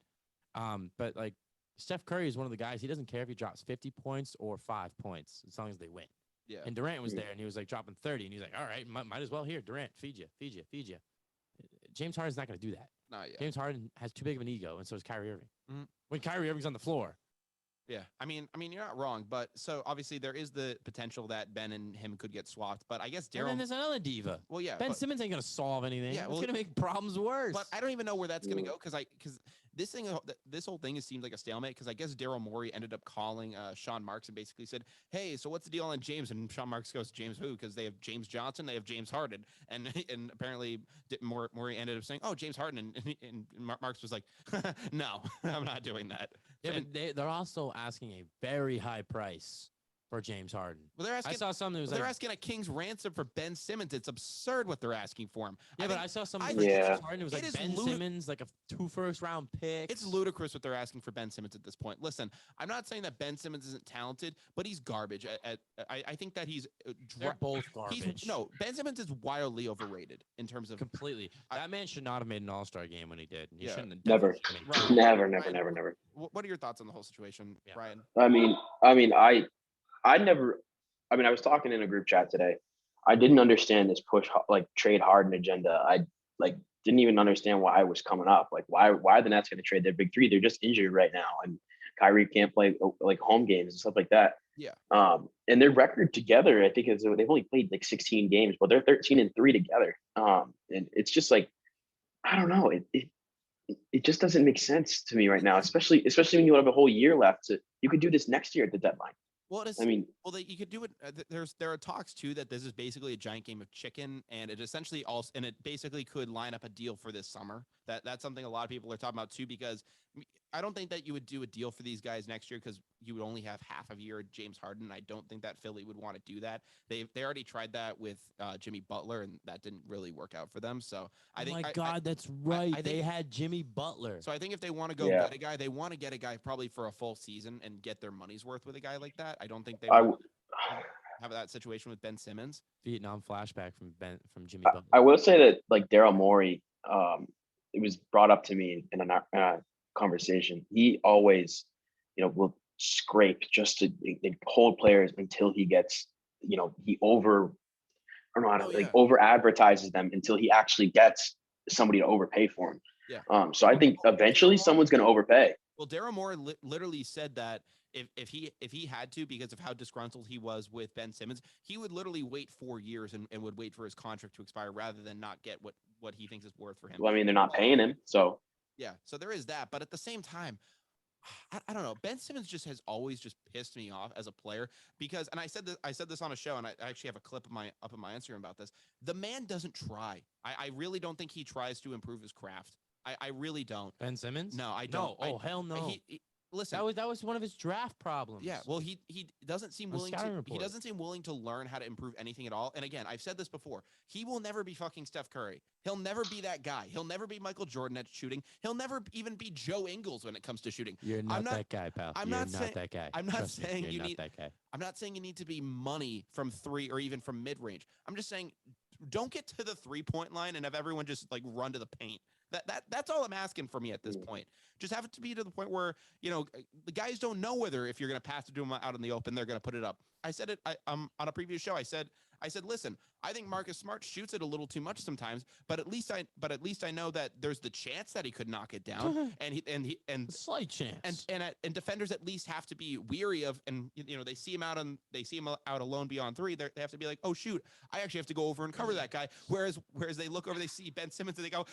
but like Steph Curry is one of the guys, he doesn't care if he drops 50 points or 5 points as long as they win. Yeah. And Durant was there, and he was like dropping 30, and he's like, all right, might as well here, Durant, feed you. James Harden's not going to do that. Not yet. James Harden has too big of an ego, and so is Kyrie Irving. Mm-hmm. When Kyrie Irving's on the floor, yeah, I mean, you're not wrong, but so obviously there is the potential that Ben and him could get swapped. But I guess Daryl. And then there's another diva. Well, yeah, Ben Simmons ain't gonna solve anything. Yeah, It's gonna make problems worse. But I don't even know where that's gonna go because this whole thing seems like a stalemate because I guess Daryl Morey ended up calling Sean Marks and basically said, "Hey, so what's the deal on James?" And Sean Marks goes, "James who?" Because they have James Johnson, they have James Harden, and apparently Morey ended up saying, "Oh, James Harden," and Marks was like, "No, I'm not doing that." Yeah, but they're also asking a very high price for James Harden. Well, they're asking. I saw something that was they're asking a king's ransom for Ben Simmons. It's absurd what they're asking for him. Yeah, but I saw something for James Harden. It was It like is Ben Simmons, like 2 first-round picks. It's ludicrous what they're asking for Ben Simmons at this point. Listen, I'm not saying that Ben Simmons isn't talented, but he's garbage. I think that he's They're both garbage. Ben Simmons is wildly overrated in terms of completely. That man should not have made an All-Star game when he did. He shouldn't have. Never. Right. Never. What are your thoughts on the whole situation, Ryan? I was talking in a group chat today. I didn't understand this trade Harden agenda. I didn't even understand why it was coming up. Like why are the Nets going to trade their big three? They're just injured right now, and Kyrie can't play like home games and stuff like that. Yeah. And their record together, I think, is they've only played like 16 games, but they're 13-3 together. And it's just like, I don't know. It just doesn't make sense to me right now, especially when you have a whole year left. You could do this next year at the deadline. Well, you could do it. There are talks too that this is basically a giant game of chicken, and it basically could line up a deal for this summer. That's something a lot of people are talking about too, because I don't think that you would do a deal for these guys next year because you would only have half a year of James Harden. I don't think that Philly would want to do that. They already tried that with Jimmy Butler, and that didn't really work out for them. So I think, that's right. They had Jimmy Butler. So I think if they want to go get a guy, they want to get a guy probably for a full season and get their money's worth with a guy like that. I don't think they would have that situation with Ben Simmons. Vietnam flashback from Jimmy Butler. I will say that like Daryl Morey, it was brought up to me in a conversation. He always, will scrape just to hold players until he gets, he over advertises them until he actually gets somebody to overpay for him. Yeah. So I think eventually someone's going to overpay. Well, Daryl Morey literally said that if he had to, because of how disgruntled he was with Ben Simmons, he would literally wait 4 years and would wait for his contract to expire rather than not get what he thinks is worth for him. Well, I mean, they're not paying him, so. Yeah, so there is that. But at the same time, I don't know. Ben Simmons just has always just pissed me off as a player because, and I said this on a show, and I actually have a clip of up on my Instagram about this. The man doesn't try. I really don't think he tries to improve his craft. I really don't. Ben Simmons? No, I don't. No. Oh, hell no. Listen. That was one of his draft problems. Yeah, well, he doesn't seem willing to. Report. He doesn't seem willing to learn how to improve anything at all. And again, I've said this before. He will never be fucking Steph Curry. He'll never be that guy. He'll never be Michael Jordan at shooting. He'll never even be Joe Ingles when it comes to shooting. You're not that guy, pal. I'm You're not saying that guy. I'm not Trust saying me, you need that guy. I'm not saying you need to be money from 3 or even from mid range. I'm just saying don't get to the 3-point line and have everyone just like run to the paint. That's all I'm asking for me at this point. Just have it to be to the point where, you know, the guys don't know whether if you're going to pass it to them out in the open, they're going to put it up. I said it on a previous show. I said, listen, I think Marcus Smart shoots it a little too much sometimes, but at least I know that there's the chance that he could knock it down, and slight chance. And defenders at least have to be weary of, and you know, they see him out alone beyond 3. They have to be like, oh shoot, I actually have to go over and cover that guy. Whereas they look over, they see Ben Simmons, and they go,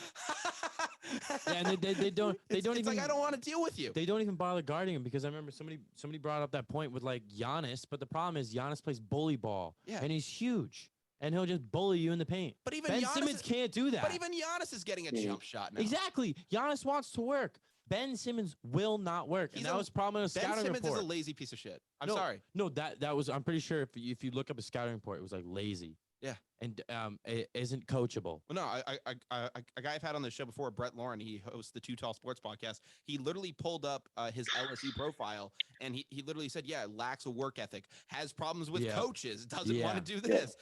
yeah, and they don't even like, I don't want to deal with you. They don't even bother guarding him because I remember somebody brought up that point with like Giannis, but the problem is Giannis plays bully ball, and he's huge, and he'll just bully you in the paint. But even Ben Simmons can't do that. But even Giannis is getting a jump shot now. Exactly. Giannis wants to work. Ben Simmons will not work, and that was problem in a scouting report. Ben Simmons is a lazy piece of shit. I'm sorry. No, that was. I'm pretty sure if you look up a scouting report, it was like lazy. Yeah. And it isn't coachable. Well, no, a guy I've had on the show before, Brett Lauren, he hosts the Too Tall Sports podcast. He literally pulled up his LSU profile, and he literally said, yeah, lacks a work ethic, has problems with coaches, doesn't want to do this.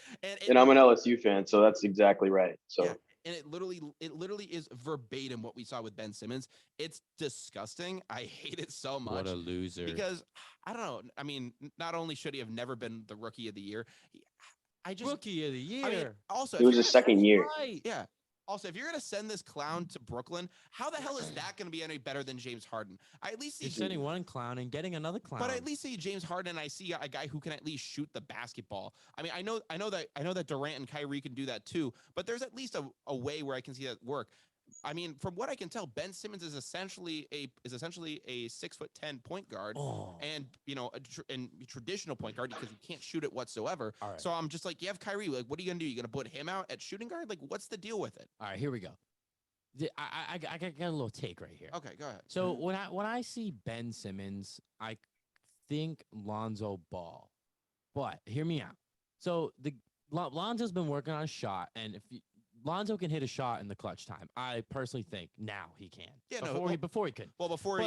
And I'm an LSU fan, so that's exactly right. So. Yeah. And it literally is verbatim what we saw with Ben Simmons. It's disgusting. I hate it so much. What a loser. Because, I don't know, I mean, not only should he have never been the rookie of the year, rookie of the year. I mean, also, it was his second year. Right. Yeah. Also, if you're going to send this clown to Brooklyn, how the hell is that going to be any better than James Harden? I at least see sending one clown and getting another clown. But I at least see James Harden, and I see a guy who can at least shoot the basketball. I mean, I know that Durant and Kyrie can do that too, but there's at least a way where I can see that work. I mean, from what I can tell, Ben Simmons is essentially a 6'10" point guard, and you know, a traditional point guard because he can't shoot it whatsoever. Right. So I'm just like, you have Kyrie. Like, what are you gonna do? You gonna put him out at shooting guard? Like, what's the deal with it? All right, here we go. I got a little take right here. Okay, go ahead. So when I see Ben Simmons, I think Lonzo Ball, but hear me out. So Lonzo's been working on a shot, and Lonzo can hit a shot in the clutch time. I personally think now he can. Yeah, before he could. Well, before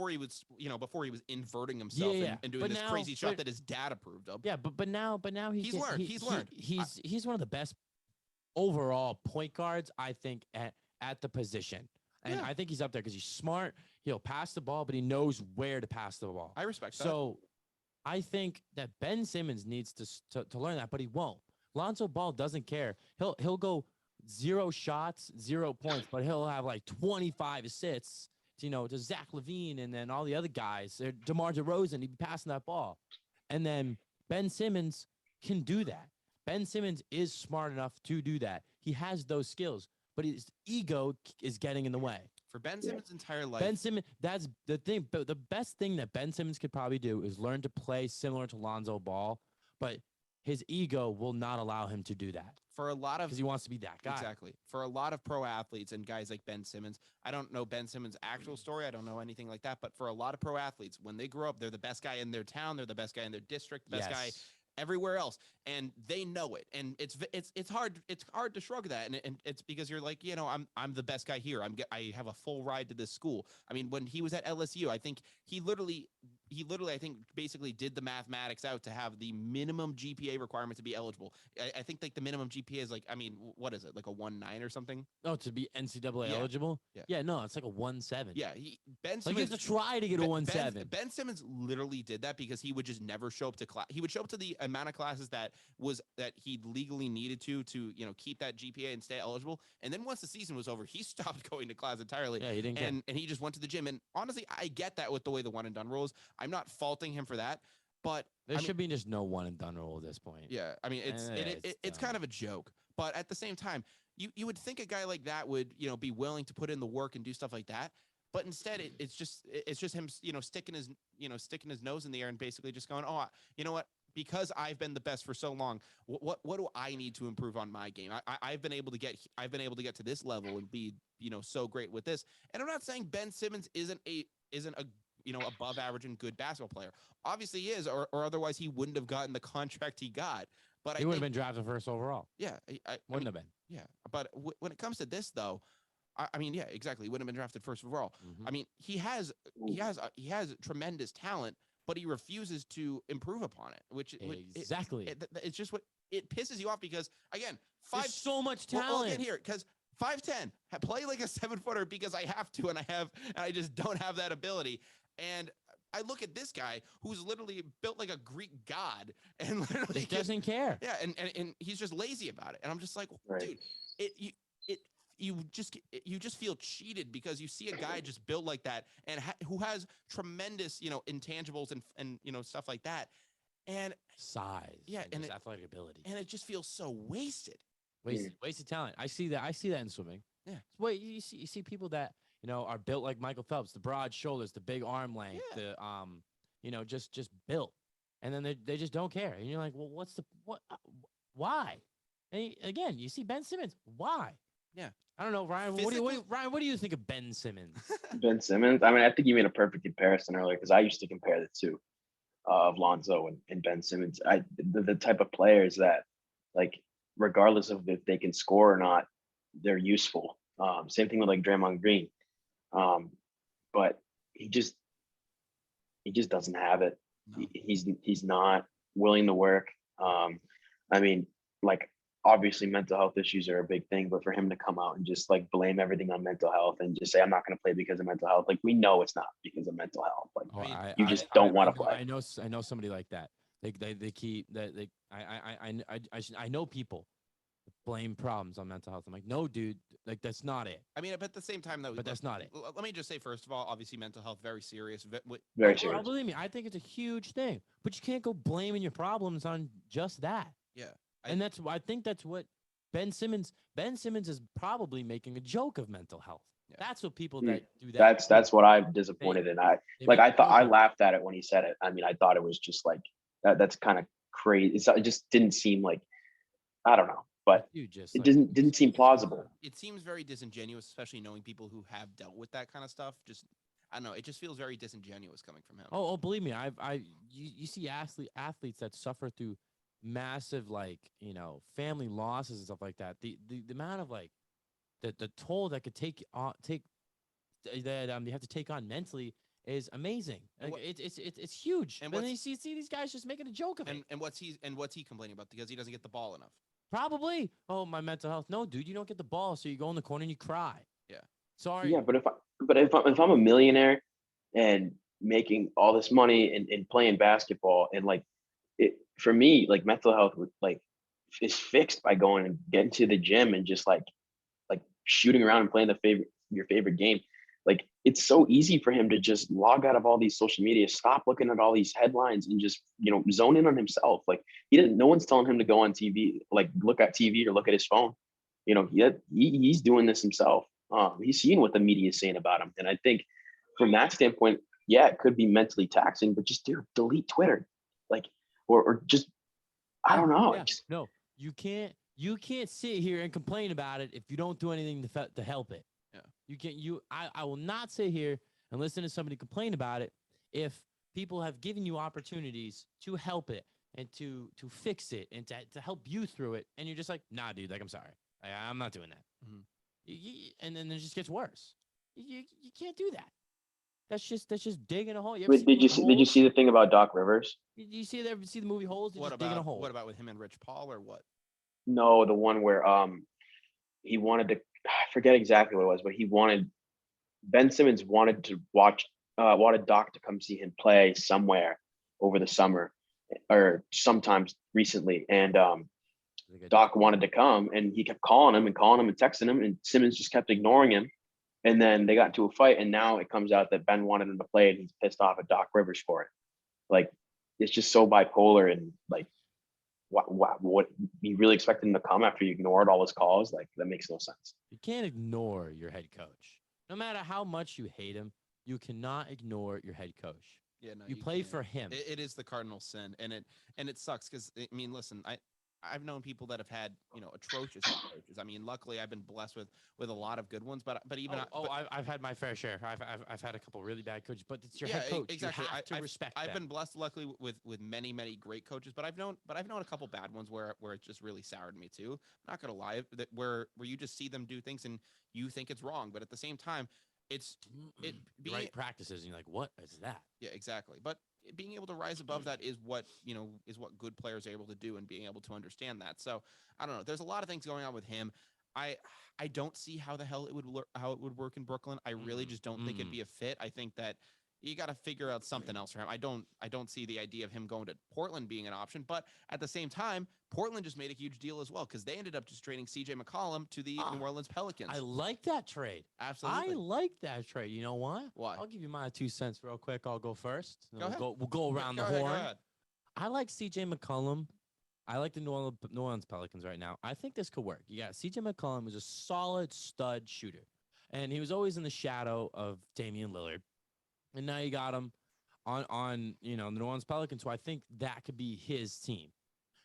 he was inverting himself and doing this crazy shot that his dad approved of. Yeah, but now he's learned. He's one of the best overall point guards, I think, at the position. And I think he's up there because he's smart. He'll pass the ball, but he knows where to pass the ball. I respect that. So I think that Ben Simmons needs to learn that, but he won't. Lonzo Ball doesn't care. He'll go 0 shots, 0 points, but he'll have like 25 assists, to Zach LaVine and then all the other guys. DeMar DeRozan, he'd be passing that ball. And then Ben Simmons can do that. Ben Simmons is smart enough to do that. He has those skills, but his ego is getting in the way. For Ben Simmons' entire life. Ben Simmons, that's the thing. But the best thing that Ben Simmons could probably do is learn to play similar to Lonzo Ball, but his ego will not allow him to do that. For a lot of, because he wants to be that guy. Exactly. For a lot of pro athletes and guys like Ben Simmons, I don't know Ben Simmons' actual story. I don't know anything like that. But for a lot of pro athletes, when they grow up, they're the best guy in their town. They're the best guy in their district, the best guy everywhere else, and they know it. And it's hard to shrug that. And it's because you're like, I'm the best guy here. I have a full ride to this school. I mean, when he was at LSU, I think he literally, I think, basically did the mathematics out to have the minimum GPA requirement to be eligible. I think like the minimum GPA is like, I mean, what is it, like a 1.9 or something? Oh, to be NCAA eligible? Yeah, no, it's like a 1.7. Yeah, Ben Simmons, like you have to try to get a 1.7. Ben Simmons literally did that because he would just never show up to class. He would show up to the amount of classes that he legally needed to keep that GPA and stay eligible. And then once the season was over, he stopped going to class entirely. Yeah, he didn't and he just went to the gym. And honestly, I get that with the way the one and done rules. I'm not faulting him for that, but there should be just no one and done rule at this point. Yeah, I mean it's kind of a joke, but at the same time, you would think a guy like that would be willing to put in the work and do stuff like that. But instead, it's just him, sticking his nose in the air and basically just going, oh, you know what? Because I've been the best for so long, what do I need to improve on my game? I've been able to get to this level and be so great with this. And I'm not saying Ben Simmons isn't a above average and good basketball player. Obviously he is, or otherwise he wouldn't have gotten the contract he got. But he would have been drafted first overall. Yeah, wouldn't have been. Yeah, but when it comes to this though, I mean, yeah, exactly. He wouldn't have been drafted first overall. Mm-hmm. I mean, he has tremendous talent, but he refuses to improve upon it. Exactly. It's just what it pisses you off because again, There's so much talent. Well, again here because 5'10", play like a 7-footer because I have to, and I just don't have that ability. And I look at this guy who's literally built like a Greek god, and literally he doesn't care. Yeah, and he's just lazy about it. And I'm just like, dude, you just feel cheated because you see a guy just built like that and who has tremendous intangibles and stuff like that, and size, and athletic ability, and it just feels so wasted. Wasted talent. I see that in swimming. Yeah. Wait, you see people that are built like Michael Phelps, the broad shoulders, the big arm length, the just built, and then they just don't care, and you're like, well, why? And again, you see Ben Simmons, why? Yeah. I don't know, Ryan. Ryan, what do you think of Ben Simmons? Ben Simmons. I mean, I think you made a perfect comparison earlier because I used to compare the two of Lonzo and Ben Simmons. The type of players that, like, regardless of if they can score or not, they're useful. Same thing with like Draymond Green. But he just doesn't have it. No. He's not willing to work. I mean, like, obviously mental health issues are a big thing, but for him to come out and just like blame everything on mental health and just say, I'm not going to play because of mental health. Like, we know it's not because of mental health. Like, you just don't want to play. I know somebody like that. They keep that. I know people blame problems on mental health. I'm like, no, dude, like that's not it. I mean, but at the same time, though, but that's not it. Let me just say, first of all, obviously mental health, very serious. Very serious. Believe me, I think it's a huge thing, but you can't go blaming your problems on just that. Yeah. And I think that's what Ben Simmons is probably making a joke of mental health. Yeah. That's what people that do that. That's what I'm disappointed in. I laughed at it when he said it. I mean, I thought it was just like that's kind of crazy. It just didn't seem like, I don't know, but it didn't seem plausible. It seems very disingenuous, especially knowing people who have dealt with that kind of stuff. Just, I don't know. It just feels very disingenuous coming from him. Oh, believe me, you see athletes that suffer through massive, like, family losses and stuff like that. The amount of like the toll that could take that you have to take on mentally is amazing. Like, it's huge. And then you see these guys just making a joke of it. And what's he complaining about? Because he doesn't get the ball enough. Probably. Oh, my mental health. No, dude, you don't get the ball, so you go in the corner and you cry. Yeah. Sorry. Yeah, but if I'm a millionaire and making all this money and playing basketball, and like, it for me, like, mental health is fixed by going and getting to the gym and just like shooting around and playing your favorite game. Like, it's so easy for him to just log out of all these social media, stop looking at all these headlines, and just zone in on himself. Like, no one's telling him to go on TV, like look at TV or look at his phone. He's doing this himself. He's seeing what the media is saying about him, and I think from that standpoint, yeah, it could be mentally taxing. But just delete Twitter, like, or just, I don't know. Yeah. No, you can't sit here and complain about it if you don't do anything to help it. Yeah. I will not sit here and listen to somebody complain about it if people have given you opportunities to help it and to fix it and to help you through it, and you're just like, nah, dude, like, I'm sorry, I'm not doing that. Mm-hmm. And then it just gets worse. You can't do that. That's just digging a hole. Wait, did you see the thing about Doc Rivers? Did you see the movie Holes? Digging a hole. What about with him and Rich Paul, or what? No, the one where he wanted to, I forget exactly what it was, but Ben Simmons wanted Doc to come see him play somewhere over the summer or sometimes recently, and Doc wanted to come, and he kept calling him and texting him, and Simmons just kept ignoring him. And then they got into a fight, and now it comes out that Ben wanted him to play, and he's pissed off at Doc Rivers for it. Like, it's just so bipolar, and like, what you really expect him to come after you ignored all his calls? Like, that makes no sense. You can't ignore your head coach. no matter how much you hate him, you cannot ignore your head coach. Yeah, no, You play can't. for him. It is the cardinal sin, and it sucks because I mean, listen, I've known people that have had atrocious head coaches. I mean, luckily I've been blessed with a lot of good ones, but even I've had my fair share. I've had a couple really bad coaches, but it's your head yeah, coach. exactly. You have to respect I've them. been blessed, luckily, with many great coaches, but I've known a couple bad ones where it just really soured me too. I'm not gonna lie, that where you just see them do things and you think it's wrong, but at the same time, it's it The being right practices, and you're like, what is that? yeah, exactly. But being able to rise above that is what good players are able to do, and being able to understand that. So I don't know. There's a lot of things going on with him. I I don't see how the hell how it would work in Brooklyn. I really just don't think it'd be a fit. I think that you got to figure out something else for him. I don't see the idea of him going to Portland being an option, but at the same time, Portland just made a huge deal as well because they ended up just trading CJ McCollum to the New Orleans Pelicans. I like that trade. Absolutely. I like that trade. You know why? Why? I'll give you my 2 cents real quick. I'll go first. Go ahead. We'll go around the Go ahead, horn. go ahead. I like CJ McCollum. I like the New Orleans Pelicans right now. I think this could work. You got CJ McCollum is a solid stud shooter, and he was always in the shadow of Damian Lillard, and now you got him on the New Orleans Pelicans. So I think that could be his team.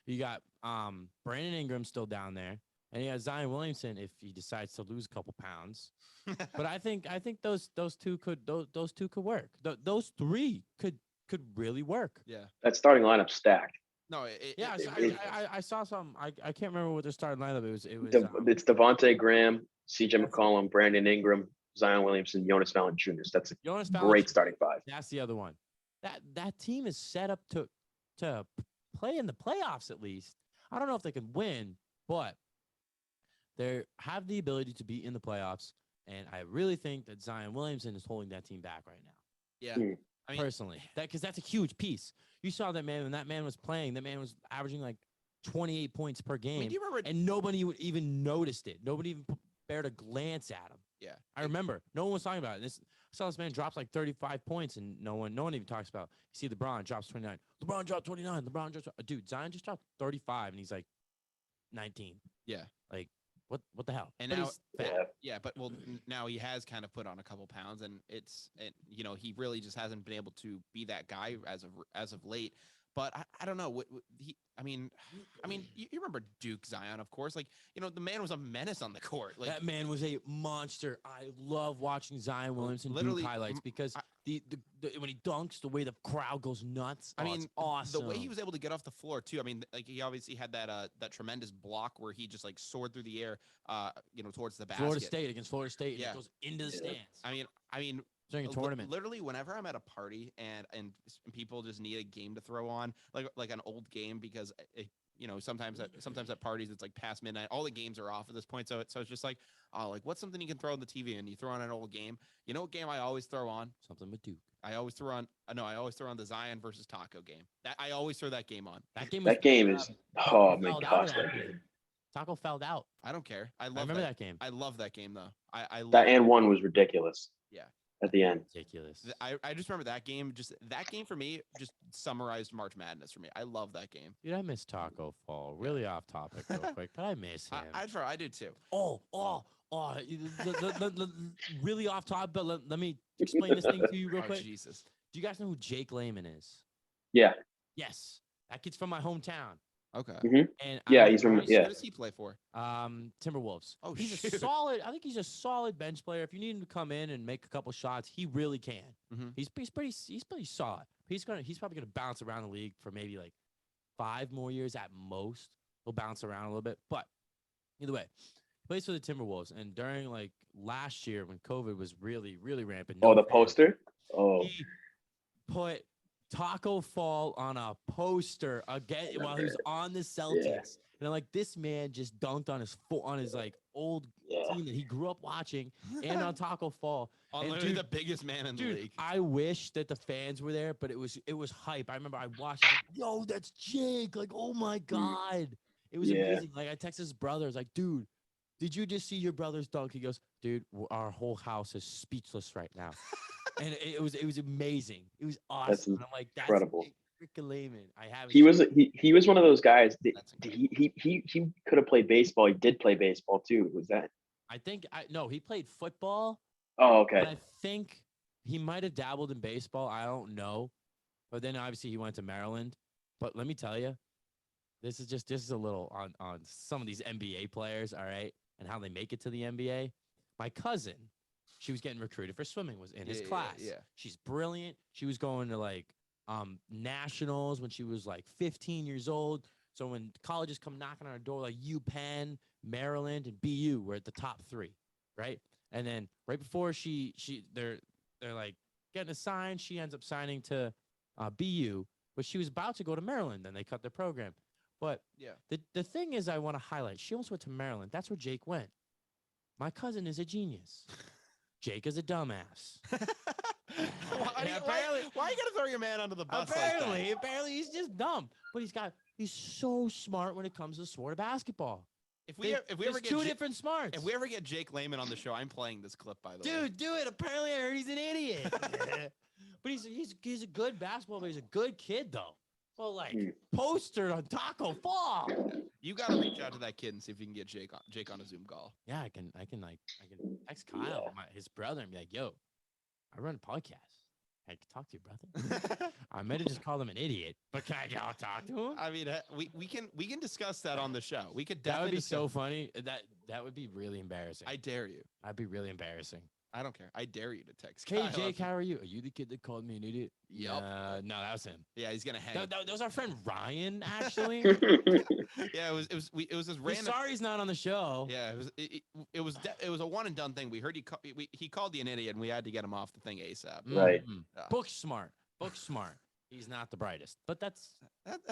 You got Brandon Ingram still down there, and you got Zion Williamson if he decides to lose a couple pounds. But I think those two could work. Those three could really work. Yeah. That starting lineup stacked. No, I saw some. I can't remember what their starting lineup. It was It's Devontae Graham, CJ McCollum, Brandon Ingram, Zion Williamson, Jonas Valanciunas. That's a Jonas great Valanciunas. starting five. That's the other one. That team is set up to play in the playoffs at least. I don't know if they can win, but they have the ability to be in the playoffs. And I really think that Zion Williamson is holding that team back right now. Yeah. Hmm. I mean, Personally, because that's a huge piece. You saw that man when that man was playing. That man was averaging like 28 points per game, do you remember? and nobody would even noticed it. Nobody even dared to glance at him. Yeah, I remember. No one was talking about it. I saw this man drops like 35 points, and no one even talks about. You see, LeBron drops 29. LeBron dropped 29. LeBron drops. Dude, Zion just dropped 35, and he's like 19. Yeah. Like what the hell? And But now, he's fat. but now he has kind of put on a couple pounds, and he really just hasn't been able to be that guy as of late. But I don't know what he. I mean, you remember Duke Zion, of course. Like, the man was a menace on the court. Like, That man was a monster. I love watching Zion Williamson literally, Duke highlights because the when he dunks, the way the crowd goes nuts. I mean, it's awesome. The way he was able to get off the floor too. I mean, like, he obviously had that tremendous block where he just like soared through the air, towards the basket. Against Florida State, and Yeah. it goes into the stands. I mean, during a tournament. Literally, whenever I'm at a party and people just need a game to throw on, like an old game, because sometimes at parties it's like past midnight, all the games are off at this point. So it's just like, like, what's something you can throw on the TV, and you throw on an old game. You know what game I always throw on? Something with Duke. I always throw on the Zion versus Taco game. I always throw that game on. That game is oh my gosh. Taco fouled out. I don't care. I remember that game. I love that game though. I love That and one was ridiculous. Yeah. At the end. Ridiculous. I just remember that game. Just that game for me just summarized March Madness for me. I love that game. Dude, I miss Taco Fall. Really off topic real quick, but I miss him. I do too. Really off topic, but let me explain this thing to you real quick. Jesus. Do you guys know who Jake Layman is? Yeah. Yes. That kid's from my hometown. Okay. Mm-hmm. And he's from Who does he play for? Timberwolves. Oh, he's shoot. a solid. I think he's a solid bench player. If you need him to come in and make a couple shots, he really can. Mm-hmm. He's pretty solid. He's probably gonna bounce around the league for maybe like 5 more years at most. He'll bounce around a little bit, but either way, he plays for the Timberwolves. And during like last year when COVID was really rampant. The poster. Oh. He put Taco Fall on a poster again while he was on the Celtics. Yeah. And I'm like, this man just dunked on his like old team that he grew up watching and on Taco Fall. On And literally the biggest man in the league. I wish that the fans were there, but it was hype. I remember I watched it, like, yo, that's Jake. Like, oh my God. It was amazing. Like, I texted his brother. I was like, dude, did you just see your brother's dunk? He goes, dude, our whole house is speechless right now. And it was amazing. It was awesome. That's and I'm like, that's incredible. Rick Layman. I haven't. He was one of those guys that he could have played baseball. He did play baseball too. Was that? I think no, he played football. Oh, And okay. I think he might have dabbled in baseball. I don't know. But then obviously he went to Maryland. But let me tell you, this is a little on some of these NBA players, all right, and how they make it to the NBA. My cousin, she was getting recruited for swimming, was in his class. Yeah. She's brilliant. She was going to like nationals when she was like 15 years old. So when colleges come knocking on her door, like UPenn, Maryland, and BU were at the top 3, right? And then right before they're like getting assigned, she ends up signing to BU, but she was about to go to Maryland. Then they cut the program. But Yeah. the thing is, I want to highlight, she almost went to Maryland. That's where Jake went. My cousin is a genius. Jake is a dumbass. Why you gotta throw your man under the bus Apparently, like that? he's just dumb. But he's so smart when it comes to the sport of basketball. If we ever get two different smarts. If we ever get Jake Layman on the show, I'm playing this clip, by the way. Dude, do it. Apparently, I heard he's an idiot. But he's a good basketball, but he's a good kid though. Well, like postered on Taco Fall. You gotta reach out to that kid and see if you can get Jake on a Zoom call. Yeah, I can text Kyle, his brother, and be like, "Yo, I run a podcast. I can talk to you, brother." I might have just called him an idiot, but can I go talk to him? I mean, we can discuss that on the show. We could That would definitely be so funny. That would be really embarrassing. I dare you. I'd be really embarrassing. I don't care. I dare you to text. Hey, Kyle. Jake, how are you? Are you the kid that called me an idiot? Yup. No, that was him. Yeah, he's gonna hang. That was our friend Ryan, actually. Yeah, it was this We're random. sorry he's not on the show. Yeah, it was a one and done thing. We heard he called you an idiot, and we had to get him off the thing ASAP. Right. Yeah. Book smart. He's not the brightest, but that's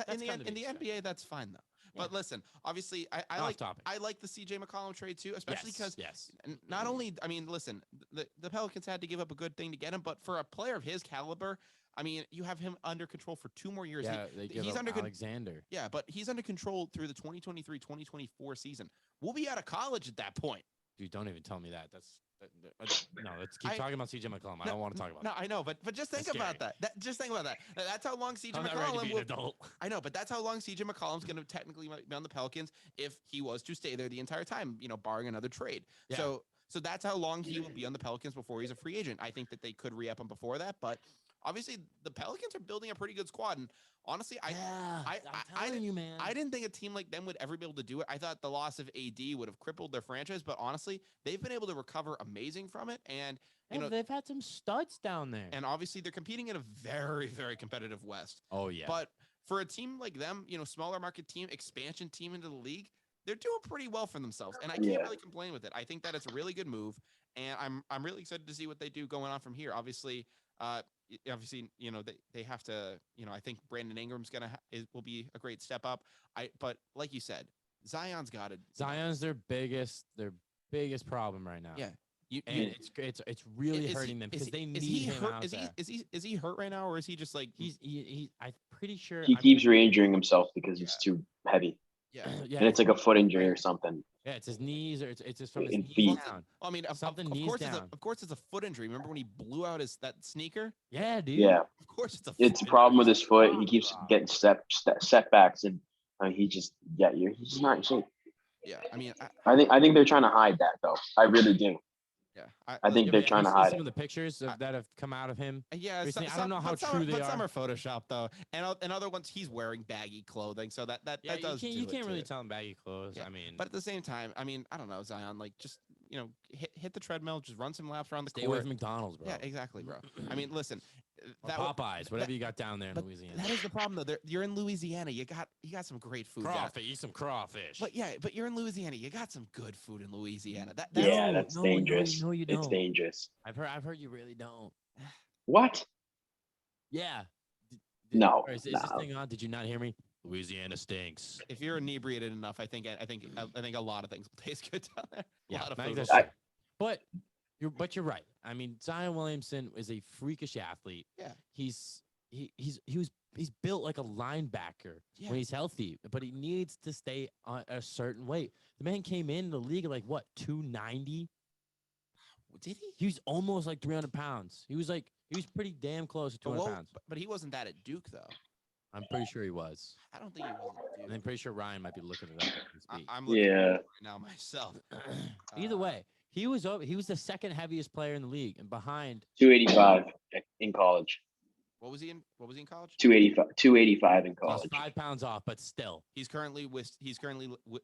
In the kind of NBA, that's fine though. Yeah. But listen, obviously, I Off topic. like the CJ McCollum trade too, especially because yes. not only, I mean, listen, the Pelicans had to give up a good thing to get him, but for a player of his caliber, I mean, you have him under control for 2 more years. Yeah, he's under Alexander. Yeah, but he's under control through the 2023-2024 season. We'll be out of college at that point. Dude, don't even tell me that. No. Let's keep talking about CJ McCollum. I don't want to talk about No, I know, but just think about that. Just think about that. That's how long CJ I'm not ready to be McCollum an adult. I know, but that's how long CJ McCollum's going to technically be on the Pelicans if he was to stay there the entire time, barring another trade. Yeah. So that's how long he will be on the Pelicans before he's a free agent. I think that they could re-up him before that, but obviously the Pelicans are building a pretty good squad. And honestly, I'm telling you, man. I didn't think a team like them would ever be able to do it. I thought the loss of AD would have crippled their franchise, but honestly, they've been able to recover amazing from it. And they've had some studs down there. And obviously they're competing in a very, very competitive West. Oh yeah. But for a team like them, smaller market team, expansion team into the league, they're doing pretty well for themselves. And I can't really complain with it. I think that it's a really good move. And I'm really excited to see what they do going on from here. Obviously, they have to, I think Brandon Ingram's will be a great step up. But like you said, Zion's got it. Zion's their biggest problem right now. Yeah. It's really hurting them because they need him out there. Is he hurt right now, or is he just like I'm pretty sure he keeps re-injuring himself because he's too heavy. Yeah. And it's like a foot injury or something. Yeah, it's his knees, or it's just from his knees feet. down. I mean, of course it's a foot injury. Remember when he blew out that sneaker? Yeah, dude. Yeah. Of course it's a. It's a problem with his foot. He keeps getting setbacks, and he's just not in shape. Yeah, I mean, I think they're trying to hide that though. I really do. Yeah, I think they're trying to hide some of the pictures that have come out of him. Yeah, I don't know how true they are. Some are Photoshop though, and other ones he's wearing baggy clothing, so that does. You can't really tell him baggy clothes. Yeah. I mean, but at the same time, I mean, I don't know, Zion, like just hit the treadmill, just run some laps around the court. Stay away from McDonald's, bro. Yeah, exactly, bro. I mean, listen, Popeyes, whatever you got down there in Louisiana. That is the problem though. You're in Louisiana. You got some great food. Crawfish, eat some crawfish. But you're in Louisiana. You got some good food in Louisiana. That's dangerous. No, you don't. It's dangerous. I've heard you really don't. What? Yeah. No. Is this thing on? Did you not hear me? Louisiana stinks. If you're inebriated enough, I think a lot of things will taste good down there. Yeah, a lot of food. But you're right. I mean, Zion Williamson is a freakish athlete. Yeah. He's built like a linebacker when he's healthy, but he needs to stay on a certain weight. The man came in the league at like what, 290? Did he? He was almost like 300 pounds. He was pretty damn close to 200 pounds. But he wasn't that at Duke though. I'm pretty sure he was. I don't think he was at Duke. And I'm pretty sure Ryan might be looking it up. I'm looking at it right now myself. Either way, He was the second heaviest player in the league, and behind 285 in college. What was he in college? 285 in he's college. 5 pounds off, but still. He's currently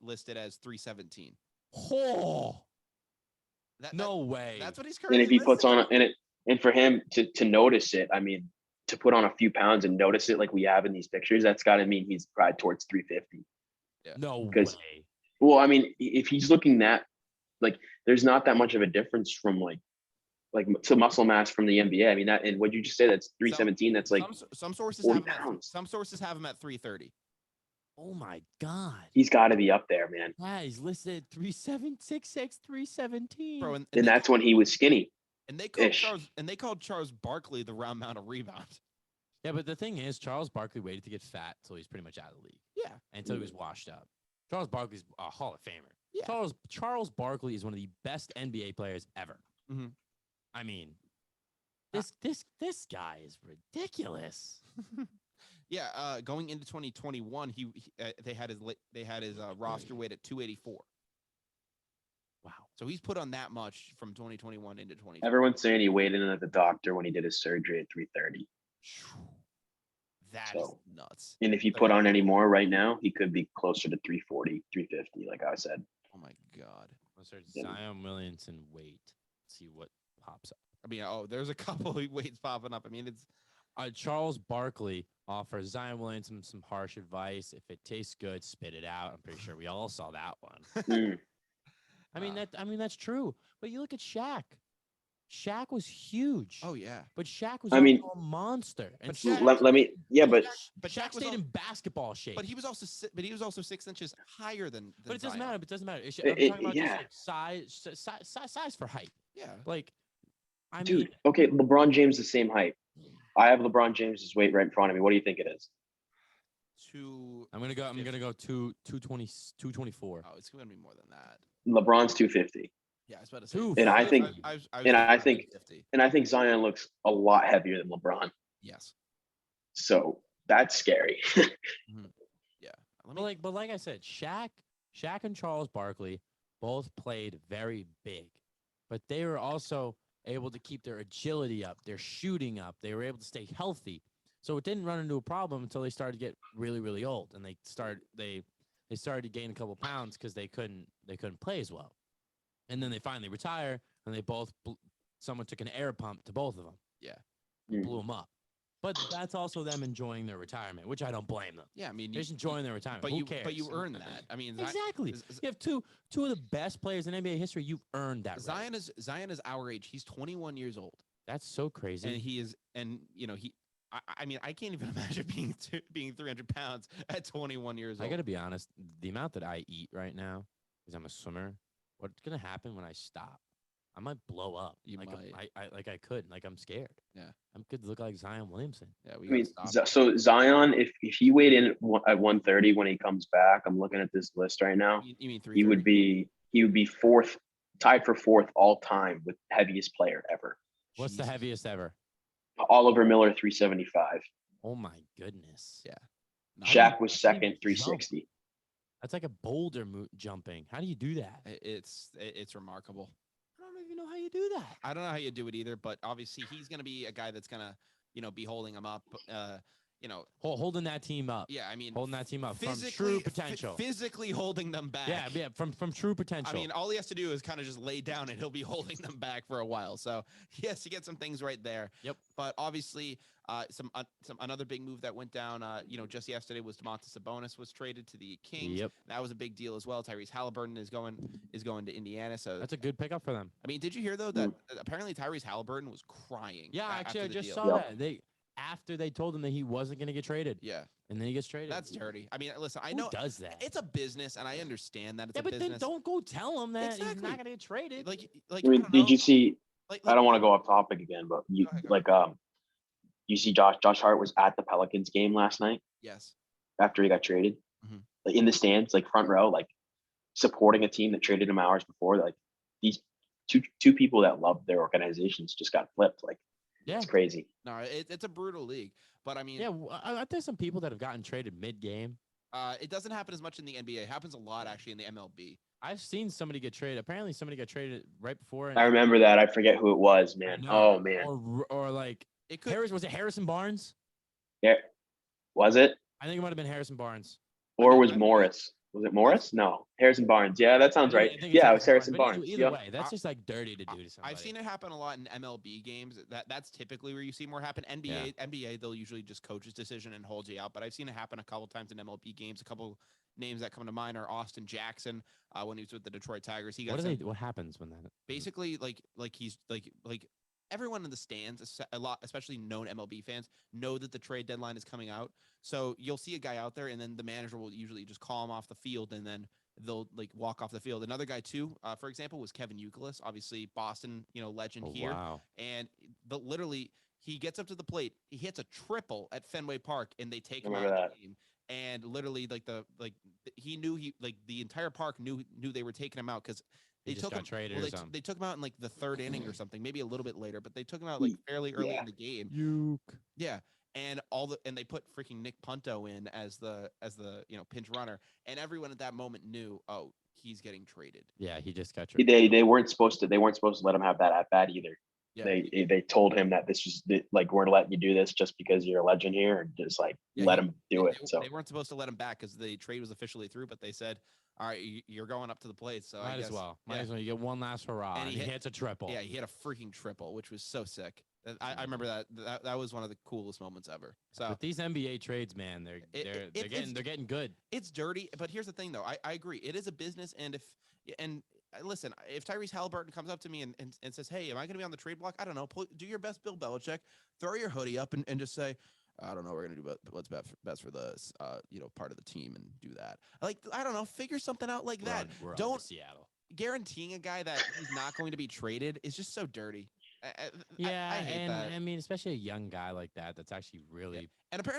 listed as 317. Oh, no way. That's what he's currently. And if he puts listed on and for him to notice it, I mean, to put on a few pounds and notice it like we have in these pictures, that's got to mean he's probably towards 350. Yeah. No Because, way. well, I mean, if he's looking that, like, there's not that much of a difference from like to muscle mass from the NBA. I mean, that, and what you just say, that's 317. That's like some sources 40 have him pounds. some sources have him at 330. Oh my God. He's got to be up there, man. Yeah, he's listed 3'7", 6'6", 317. Bro, And that's when he was skinny. And they called Charles Barkley the round mound of rebound. Yeah, but the thing is, Charles Barkley waited to get fat until he's pretty much out of the league. Yeah. Until he was washed up. Charles Barkley's a Hall of Famer. Yeah. Charles Barkley is one of the best NBA players ever. Mhm. I mean, this guy is ridiculous. Yeah, going into 2021, they had his roster weight at 284. Wow. So he's put on that much from 2021 into 2020. Everyone's saying he weighed in at the doctor when he did his surgery at 330. That is nuts. And if he put on any more right now, he could be closer to 340, 350, like I said. Oh my God. Let's search Zion Williamson weight. See what pops up. I mean, there's a couple of weights popping up. I mean, it's Charles Barkley offers Zion Williamson some harsh advice. If it tastes good, spit it out. I'm pretty sure we all saw that one. I mean that's true. But you look at Shaq. Shaq was huge. Oh yeah. But Shaq was I mean, a monster. And but Shaq, but Shaq stayed in basketball shape. But he was also 6 inches higher than But it doesn't Zion. matter. It doesn't matter. I'm talking about yeah. just like size for height. Yeah. Like, I dude, mean, okay, LeBron James the same height. I have LeBron James's weight right in front of me. What do you think it is? I'm gonna go 220, 224. Oh, it's gonna be more than that. LeBron's 250. Yeah, I was about to say. And I think, and I think Zion looks a lot heavier than LeBron. Yes. So that's scary. Mm-hmm. Yeah. But like I said, Shaq and Charles Barkley both played very big, but they were also able to keep their agility up, their shooting up. They were able to stay healthy. So it didn't run into a problem until they started to get really, really old, and they started to gain a couple pounds because they couldn't play as well. And then they finally retire, and they both someone took an air pump to both of them. Yeah. Blew them up. But that's also them enjoying their retirement, which I don't blame them. Yeah, I mean, they're just enjoying their retirement. But Who cares? But you earned that. I mean, exactly. You have two of the best players in NBA history. You've earned that. Zion is our age. He's 21 years old. That's so crazy. And he is, and you know, I mean, I can't even imagine being 300 pounds at 21 years old. I got to be honest. The amount that I eat right now, because I'm a swimmer, what's gonna happen when I stop? I might blow up. You might. I could. Like, I'm scared. Yeah. I'm good to look like Zion Williamson. Yeah. I mean, so Zion, if he weighed in at 130 when he comes back, I'm looking at this list right now. You mean 330? He would be tied for fourth all time with heaviest player ever. What's the heaviest ever? Oliver Miller, 375. Oh my goodness. Yeah. Shaq was second, 360. That's like a boulder jumping. How do you do that? It's remarkable. I don't even know how you do that. I don't know how you do it either, but obviously he's going to be a guy that's going to, be holding him up, holding that team up. Yeah, I mean, holding that team up from true potential. Physically holding them back. Yeah, from true potential. I mean, all he has to do is kind of just lay down and he'll be holding them back for a while. So he has to get some things right there. Yep. But obviously, another big move that went down, just yesterday was Domantas Sabonis was traded to the Kings. Yep. That was a big deal as well. Tyrese Halliburton is going to Indiana. So that's a good pickup for them. I mean, did you hear though that apparently Tyrese Halliburton was crying? Yeah, actually, I just deal. saw that. After they told him that he wasn't going to get traded. Yeah. And then he gets traded. That's dirty. I mean, listen, I Who know does that. It's a business, and I understand that it's a business. Yeah, but then don't go tell him that he's not going to get traded. I mean, did you see? I don't want to go off topic again, but you you see Josh Hart was at the Pelicans game last night. Yes. After he got traded, like in the stands, like front row, like supporting a team that traded him hours before. Like these two people that love their organizations just got flipped. Like. Yeah. It's crazy. No, it's a brutal league. But I mean, aren't there some people that have gotten traded mid-game? It doesn't happen as much in the NBA. It happens a lot actually in the MLB. I've seen somebody get traded. Apparently, somebody got traded right before. I remember that. I forget who it was, man. Oh man. Or like It could. was it Harrison Barnes? Yeah. Was it? I think it might have been Harrison Barnes. Or was Morris? Was it Morris? No, Harrison Barnes. Yeah, that sounds right. Yeah, it was Harrison Barnes. Either way, that's just like dirty to do to somebody. I've seen it happen a lot in MLB games. That's typically where you see more happen. NBA, they'll usually just coach's decision and hold you out. But I've seen it happen a couple times in MLB games. A couple names that come to mind are Austin Jackson when he was with the Detroit Tigers. He got what happens when that? Basically, like he's like everyone in the stands, a lot, especially known MLB fans, know that the trade deadline is coming out. So you'll see a guy out there, and then the manager will usually just call him off the field, and then they'll like walk off the field. Another guy too, for example, was Kevin Youkilis, obviously Boston, legend here. Wow. And but literally, he gets up to the plate, he hits a triple at Fenway Park, and they take him out of the game. And literally, he knew the entire park knew they were taking him out because they took him. They took him out in like the third inning or something, maybe a little bit later, but they took him out like fairly early in the game. Yeah. And they put freaking Nick Punto in as the pinch runner, and everyone at that moment knew, oh, he's getting traded. Yeah, he just got traded. They weren't supposed to let him have that at bat either. Yeah. They told him that this was like, we're letting you do this just because you're a legend here, and just like let him do it. So they weren't supposed to let him back because the trade was officially through, but they said, all right, you're going up to the plate, so might as well. You get one last hurrah, and he hits a triple. Yeah, he hit a freaking triple, which was so sick. I remember that was one of the coolest moments ever. So with these NBA trades, man, they're getting good. It's dirty, but here's the thing, though. I agree. It is a business, and listen, if Tyrese Halliburton comes up to me and says, "Hey, am I going to be on the trade block?" I don't know. Do your best, Bill Belichick. Throw your hoodie up and just say, I don't know. We're going to do what's best for the part of the team and do that. Like, I don't know. Figure something out like that. Don't Seattle. Guaranteeing a guy that he's not going to be traded is just so dirty. I hate that. I mean, especially a young guy like that's actually really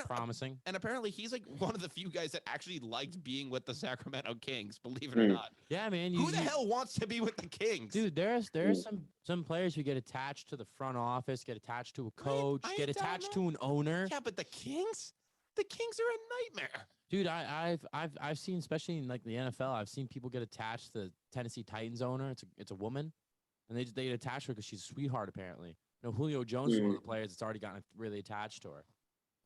promising. And apparently, he's like one of the few guys that actually liked being with the Sacramento Kings. Believe it or not. Yeah, man. Who the hell wants to be with the Kings, dude? There's some players who get attached to the front office, get attached to a coach, get attached to an owner. Yeah, but the Kings are a nightmare. Dude, I've seen, especially in like the NFL, I've seen people get attached to the Tennessee Titans owner. It's a woman. And they get attached to her because she's a sweetheart, apparently. Julio Jones is one of the players that's already gotten really attached to her.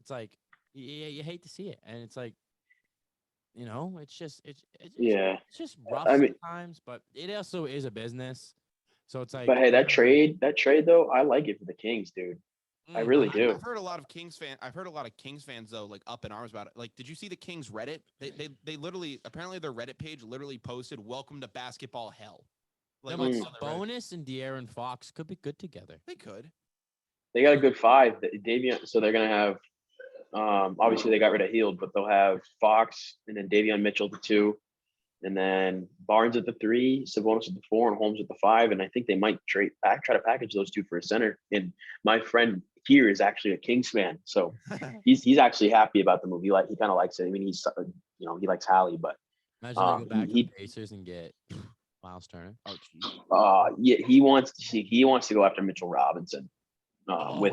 It's like, you hate to see it. And it's like, it's just rough sometimes, but it also is a business. So it's like. But hey, that trade though, I like it for the Kings, dude. I really do. I've heard a lot of Kings fans though, like up in arms about it. Like, did you see the Kings Reddit? They literally, apparently their Reddit page literally posted, "Welcome to basketball hell." Like Sabonis and De'Aaron Fox could be good together. They could. They got a good five. Davion, so they're gonna have. Obviously, they got rid of Hield, but they'll have Fox and then Davion Mitchell at the 2, and then Barnes at the 3, Sabonis at the 4, and Holmes at the 5. And I think they might try to package those 2 for a center. And my friend here is actually a Kings fan, so he's actually happy about the move. He kind of likes it. I mean, he's he likes Hallie, but imagine they go back to the Pacers and get Miles Turner. Yeah, he wants to go after Mitchell Robinson.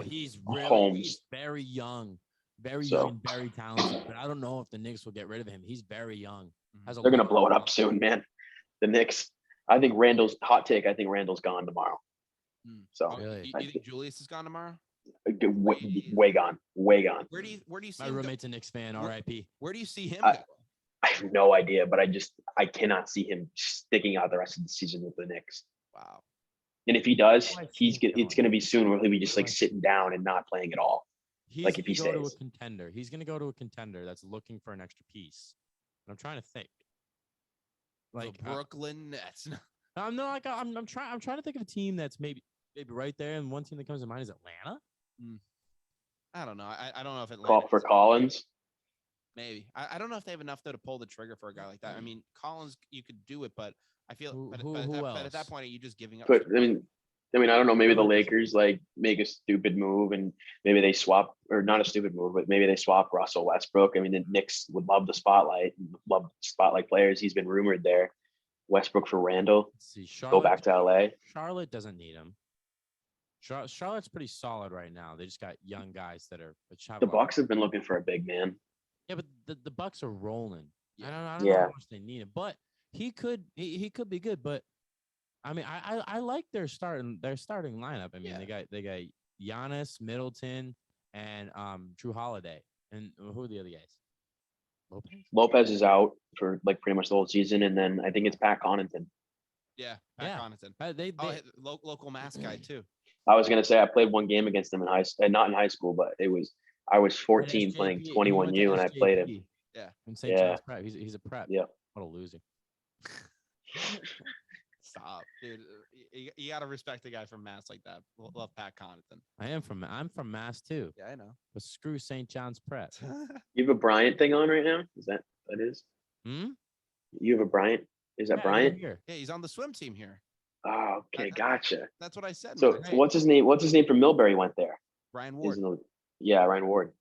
He's Holmes. He's very young, very talented. But I don't know if the Knicks will get rid of him. He's very young. They're gonna blow it up soon, man. The Knicks. I think Randall's gone tomorrow. So really? You think Julius is gone tomorrow? Way gone. Way gone. Where do you see my roommate's a Knicks fan? R.I.P. Where do you see him? I have no idea, but I cannot see him sticking out the rest of the season with the Knicks. Wow. And if he does, it's going to be soon where he'll be just like sitting down and not playing at all. Like if he stays. To a contender. He's going to go to a contender that's looking for an extra piece. And I'm trying to think. Like the Brooklyn Nets. I'm trying to think of a team that's maybe right there, and one team that comes to mind is Atlanta. I don't know. I don't know if Atlanta. Call for Collins. Maybe. I don't know if they have enough though to pull the trigger for a guy like that. I mean, Collins, you could do it, but I feel but at that point, are you just giving up? But I mean, I don't know. Maybe the Lakers like make a stupid move, and maybe they swap, or not a stupid move, but maybe they swap Russell Westbrook. I mean, the Knicks would love the spotlight, players. He's been rumored there. Westbrook for Randall. Go back to LA. Charlotte doesn't need him. Charlotte's pretty solid right now. They just got young guys that are. The Bucks have been looking for a big man. Yeah, but the Bucks are rolling. Yeah. I don't know how much they need him, but he could be good, but I mean, I like their starting lineup. I mean, they got Giannis, Middleton, and Drew Holiday, and who are the other guys? Lopez is out for like pretty much the whole season, and then I think it's Pat Connaughton. Yeah, Pat Connaughton. Local Mass guy too. I was gonna say I played one game against him in not in high school, but I was 14 playing 21U, and I played him. Yeah, in St. John's Prep. He's a prep. Yeah. What a loser. Stop, dude. You gotta respect a guy from Mass like that. Love Pat Connaughton. I'm from Mass too. Yeah, I know. But screw St. John's Prep. You have a Bryant thing on right now? Is that is? You have a Bryant? Is that Bryant? Yeah, he's on the swim team here. Oh, okay, gotcha. That's what I said. So what's his name? What's his name from Millbury went there? Ryan Ward. Ryan Ward. Yeah, Ryan Ward.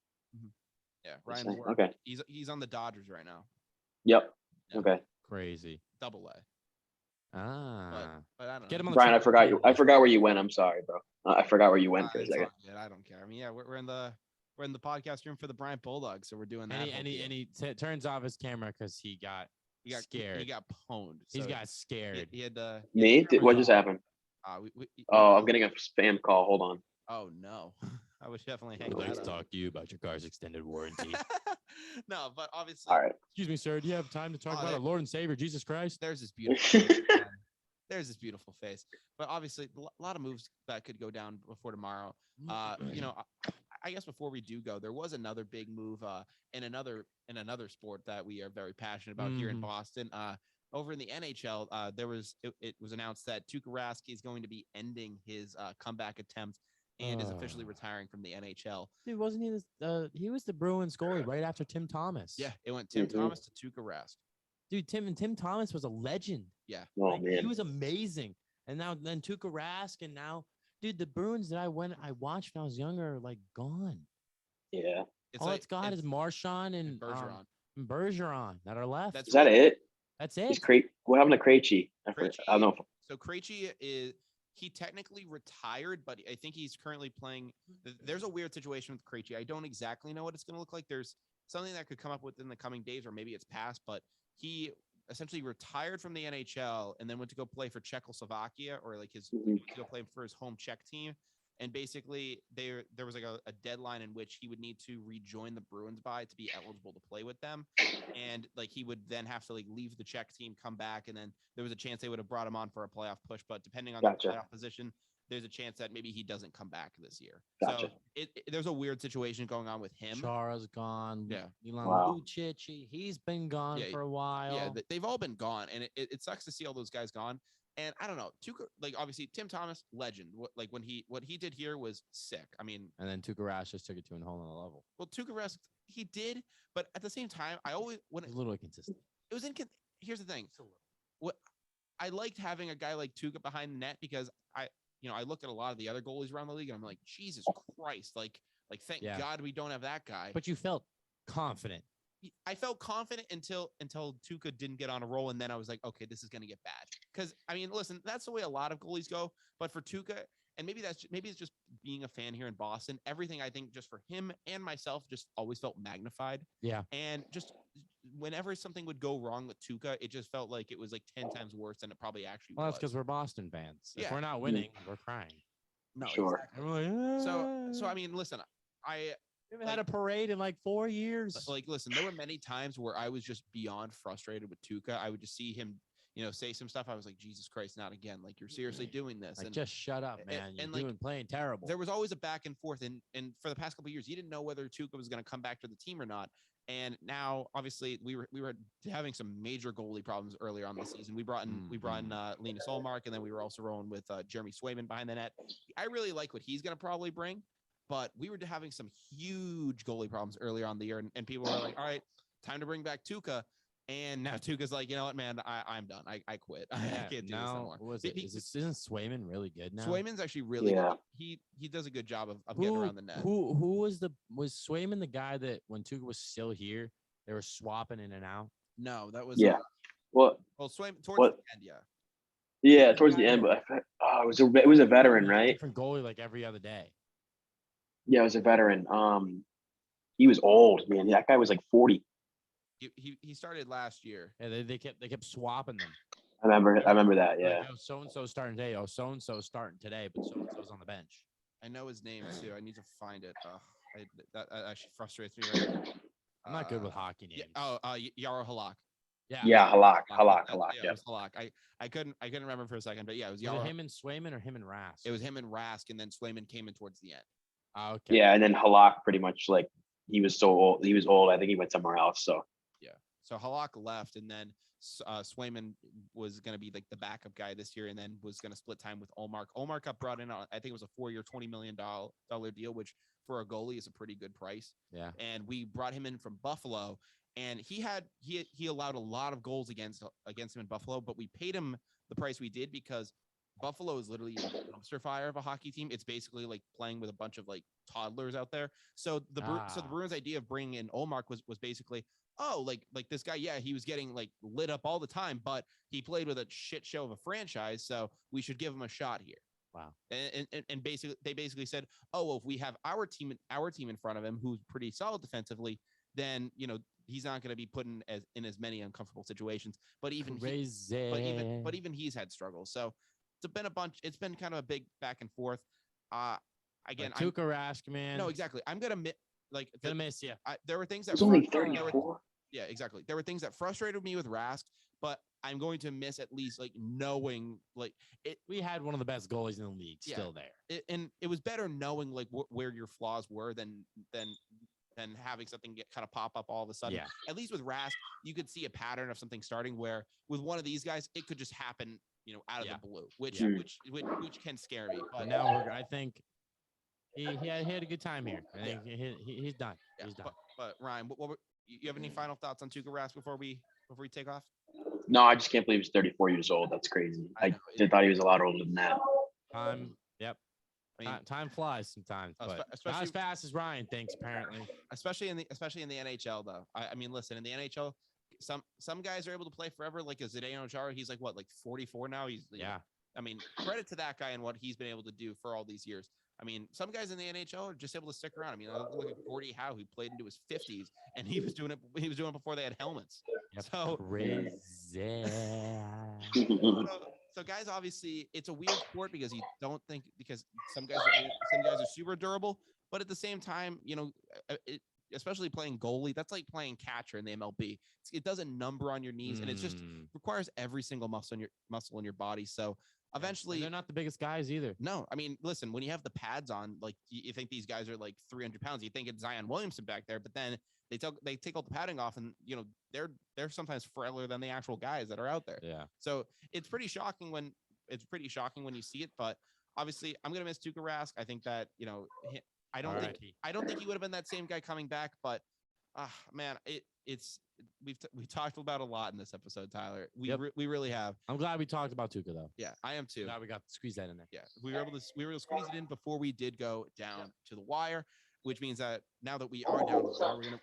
Okay. He's on the Dodgers right now. Yep. Yeah. Okay. Crazy. Double A. But I don't know. Get him on Brian, I forgot where you went. I'm sorry, bro. I forgot where you went for a second. I don't care. I mean, yeah, we're in the podcast room for the Bryant Bulldogs, so we're doing that. And he turns off his camera because he got scared. He got pwned. So he got scared. He had me? What just happened? I'm getting a spam call. Hold on. Oh no. I would definitely hang I'd like that to up. talk to you about your car's extended warranty. No, but obviously. All right. Excuse me, sir. Do you have time to talk about our Lord and Savior, Jesus Christ? There's this beautiful there's this beautiful face. But obviously, a lot of moves that could go down before tomorrow. I guess before we do go, there was another big move in another sport that we are very passionate about here in Boston. Over in the NHL, it was announced that Tuukka Rask is going to be ending his comeback attempt and is officially retiring from the NHL. Dude, wasn't he he was the Bruins goalie right after Tim Thomas? Yeah, it went Tim Thomas to Tuukka Rask. Dude, Tim Thomas was a legend. Yeah. Oh, man. He was amazing. And now then Tuukka Rask, and now, dude, the Bruins that I watched when I was younger are like gone. Yeah. All it's got is Marchand and Bergeron that are left. Is that it? That's it. What happened to Krejci? I don't know. So Krejci he technically retired, but I think he's currently playing. There's a weird situation with Krejci. I don't exactly know what it's going to look like. There's something that could come up within the coming days, or maybe it's past, but he essentially retired from the NHL and then went to go play for Czechoslovakia, or like to go play for his home Czech team. And basically there was like a deadline in which he would need to rejoin the Bruins by to be eligible to play with them. And like, he would then have to like leave the Czech team, come back. And then there was a chance they would have brought him on for a playoff push, but depending on the playoff position, there's a chance that maybe he doesn't come back this year. Gotcha. So there's a weird situation going on with him. Chara's gone. Yeah. Milan Lucic, he's been gone for a while. Yeah, they've all been gone. And it sucks to see all those guys gone. And I don't know, Tuukka, like obviously Tim Thomas, legend. What he did here was sick. I mean, and then Tuukka Rask just took it to a whole nother level. Well, Tuukka Rask, he did, but at the same time, a little inconsistent. It was here's the thing. What I liked having a guy like Tuukka behind the net, because I looked at a lot of the other goalies around the league and I'm like, Jesus Christ, like thank God we don't have that guy. But you felt confident. I felt confident until Tuukka didn't get on a roll, and then I was like, okay, this is going to get bad. Because I mean, listen, that's the way a lot of goalies go. But for Tuukka, and maybe it's just being a fan here in Boston, everything I think just for him and myself just always felt magnified. Yeah. And just whenever something would go wrong with Tuukka, it just felt like it was like 10 times worse than it probably actually was. Well, that's because we're Boston fans. Yeah. If we're not winning, we're crying. No, sure. Exactly. So I mean, listen, we haven't had a parade in like 4 years. Like, listen, there were many times where I was just beyond frustrated with Tuukka. I would just see him, say some stuff. I was like, Jesus Christ, not again. Like, you're seriously doing this. Like, just shut up, man. You're playing terrible. There was always a back and forth. And for the past couple of years, you didn't know whether Tuukka was going to come back to the team or not. And now, obviously, we were having some major goalie problems earlier on this season. We brought in Linus Ullmark, and then we were also rolling with Jeremy Swayman behind the net. I really like what he's going to probably bring. But we were having some huge goalie problems earlier on in the year, and people were like, all right, time to bring back Tuukka. And now Tuukka's like, you know what, man, I'm done. I quit. I can't do this anymore. Isn't Swayman really good now? Swayman's actually really good. He does a good job of getting around the net. Who was Swayman the guy that when Tuukka was still here, they were swapping in and out? No, that was Swayman towards the end, Yeah, towards the end, but it was a veteran, right? Different goalie like every other day. Yeah, it was a veteran. He was old, man. That guy was like 40. He started last year. Yeah, they kept swapping them. I remember that. Yeah. Like, so and so starting today. Oh, so and so starting today, but so and so's on the bench. I know his name too. I need to find it. That actually frustrates me right now. I'm not good with hockey names. Yaro Halak. Yeah, Yeah, Halak. it was Halak. I couldn't remember for a second, but yeah, it was Was Yaro. it him and Swayman or him and Rask? It was him and Rask, and then Swayman came in towards the end. Oh, okay. Yeah, and then Halak pretty much like he was so old. He was old. I think he went somewhere else. So yeah. So Halak left, and then Swayman was going to be like the backup guy this year, and then was going to split time with Omar. Omar got brought in on, I think it was a 4-year, $20 million deal, which for a goalie is a pretty good price. Yeah. And we brought him in from Buffalo, and he allowed a lot of goals against him in Buffalo, but we paid him the price we did because Buffalo is literally a dumpster fire of a hockey team. It's basically like playing with a bunch of like toddlers out there. So the Bruins idea of bringing in Omar was basically, like this guy, yeah, he was getting like lit up all the time, but he played with a shit show of a franchise, so we should give him a shot here. Wow. And basically they basically said, well, if we have our team in front of him who's pretty solid defensively, then he's not going to be put in as many uncomfortable situations. But even he's had struggles. So it's been kind of a big back and forth. Again, Tuukka Rask, man. No, exactly. I'm gonna miss you. There were things that it's only 34. Yeah, exactly. There were things that frustrated me with Rask, but I'm going to miss at least like knowing like it. We had one of the best goalies in the league still there, and it was better knowing like where your flaws were than having something kind of pop up all of a sudden. Yeah. At least with Rask, you could see a pattern of something starting where with one of these guys, it could just happen, out of the blue, which can scare me. But now I think he had a good time here. I think he's done. Yeah. He's done. But Ryan, you have any final thoughts on Tuukka Rask before we take off? No, I just can't believe he's 34 years old. That's crazy. I thought he was a lot older than that. Yep. Time flies sometimes, but especially, not as fast as Ryan thinks, apparently. Especially in the NHL, though. I mean, listen, in the NHL, some guys are able to play forever. Like a Zdeno Chara, he's like 44 now. I mean, credit to that guy and what he's been able to do for all these years. I mean, some guys in the NHL are just able to stick around. I mean, look at Gordie Howe, who played into his 50s, and he was doing it. He was doing it before they had helmets. Yep. So crazy. So guys, obviously, it's a weird sport because you don't think some guys are super durable, but at the same time, especially playing goalie, that's like playing catcher in the MLB. It does a number on your knees, and it just requires every single muscle in your body. So eventually, and they're not the biggest guys either. No, I mean, listen, when you have the pads on, like you think these guys are like 300 pounds, you think it's Zion Williamson back there, but then they take all the padding off, and they're sometimes frailer than the actual guys that are out there. Yeah. So it's pretty shocking when you see it. But obviously, I'm gonna miss Tuukka Rask. I think that I don't think he would have been that same guy coming back. But man, we talked about a lot in this episode, Tyler. We really have. I'm glad we talked about Tuukka though. Yeah, I am too. Glad we got to squeeze that in there. Yeah, we were able to squeeze it in before we did go down to the wire, which means that now that we are down to the wire, we're gonna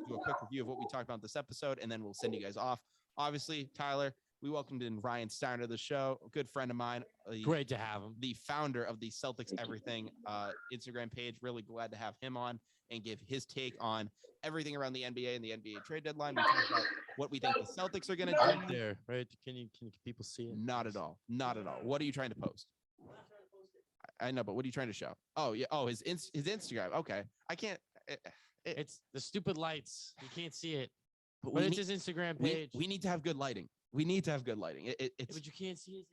do a quick review of what we talked about in this episode, and then we'll send you guys off. Obviously, Tyler, we welcomed in Ryan Steiner to the show, a good friend of mine. Great to have him. The founder of the Celtics Everything Instagram page. Really glad to have him on and give his take on everything around the NBA and the NBA trade deadline. We talked about what we think the Celtics are going to do. There, right? Can people see it? Not at all. Not at all. What are you trying to post? I know, but what are you trying to show? Oh, yeah. Oh, his Instagram. Okay. I can't. It's the stupid lights. You can't see it. But it's his Instagram page. We need to have good lighting. We need to have good lighting. But you can't see it.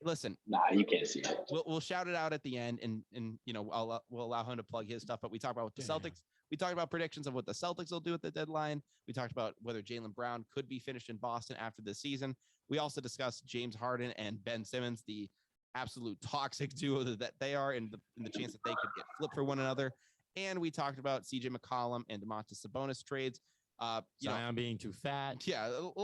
Listen. Nah, you can't see it. We'll shout it out at the end, and we'll allow him to plug his stuff. But we talk about the Celtics. We talked about predictions of what the Celtics will do at the deadline. We talked about whether Jaylen Brown could be finished in Boston after this season. We also discussed James Harden and Ben Simmons, the absolute toxic duo that they are, and the chance that they could get flipped for one another. And we talked about CJ McCollum and Domantas Sabonis trades. Zion being too fat. Yeah, a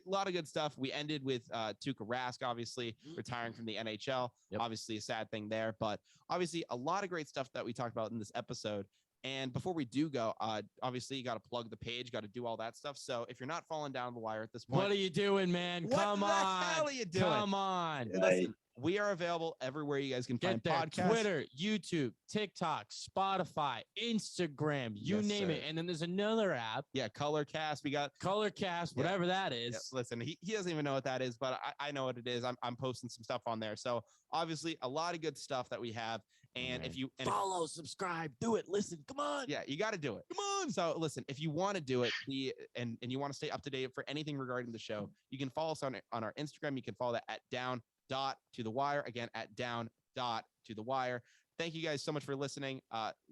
lot of good stuff. We ended with Tuukka Rask, obviously retiring from the NHL. Yep. Obviously a sad thing there, but obviously a lot of great stuff that we talked about in this episode. And before we do go, obviously you got to plug the page, got to do all that stuff. So if you're not falling down the wire at this point, what are you doing, man? Come on. What the hell are you doing? Come on. Listen, we are available everywhere you guys can find Get there. podcasts. Twitter, YouTube, TikTok, Spotify, Instagram, you Yes, name sir. it. And then there's another app, Yeah, Colorcast. We got Colorcast, Yeah. whatever that Yeah, is. listen, he doesn't even know what that is, but I know what it is. I'm posting some stuff on there. So obviously a lot of good stuff that we have. And if you follow, subscribe, do it, listen, come on. yeah, you got to do it. Come on. So listen, if you want to do it, and you want to stay up to date for anything regarding the show, you can follow us on our Instagram. You can follow that at down.to-the-wire. Again, at down.to-the-wire. Thank you guys so much for listening.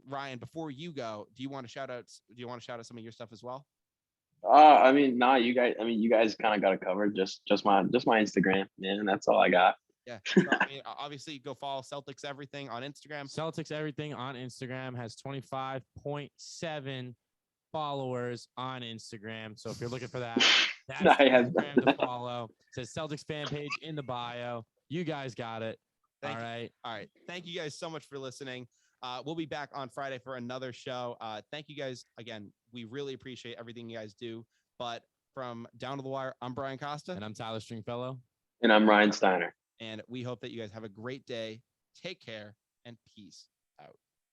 Ryan, before you go, do you want to shout out some of your stuff as well? I mean, nah, you guys kind of got it covered. Just my Instagram, man. That's all I got. Yeah. So, I mean, obviously, go follow Celtics Everything on Instagram. Celtics Everything on Instagram has 25.7 followers on Instagram. So if you're looking for that, that's the Instagram to follow. It says Celtics fan page in the bio. You guys got it. All right. Thank you guys so much for listening. We'll be back on Friday for another show. Thank you guys again. We really appreciate everything you guys do. But from Down to the Wire, I'm Brian Costa. And I'm Tyler Stringfellow. And I'm Ryan Steiner. And we hope that you guys have a great day. Take care and peace out.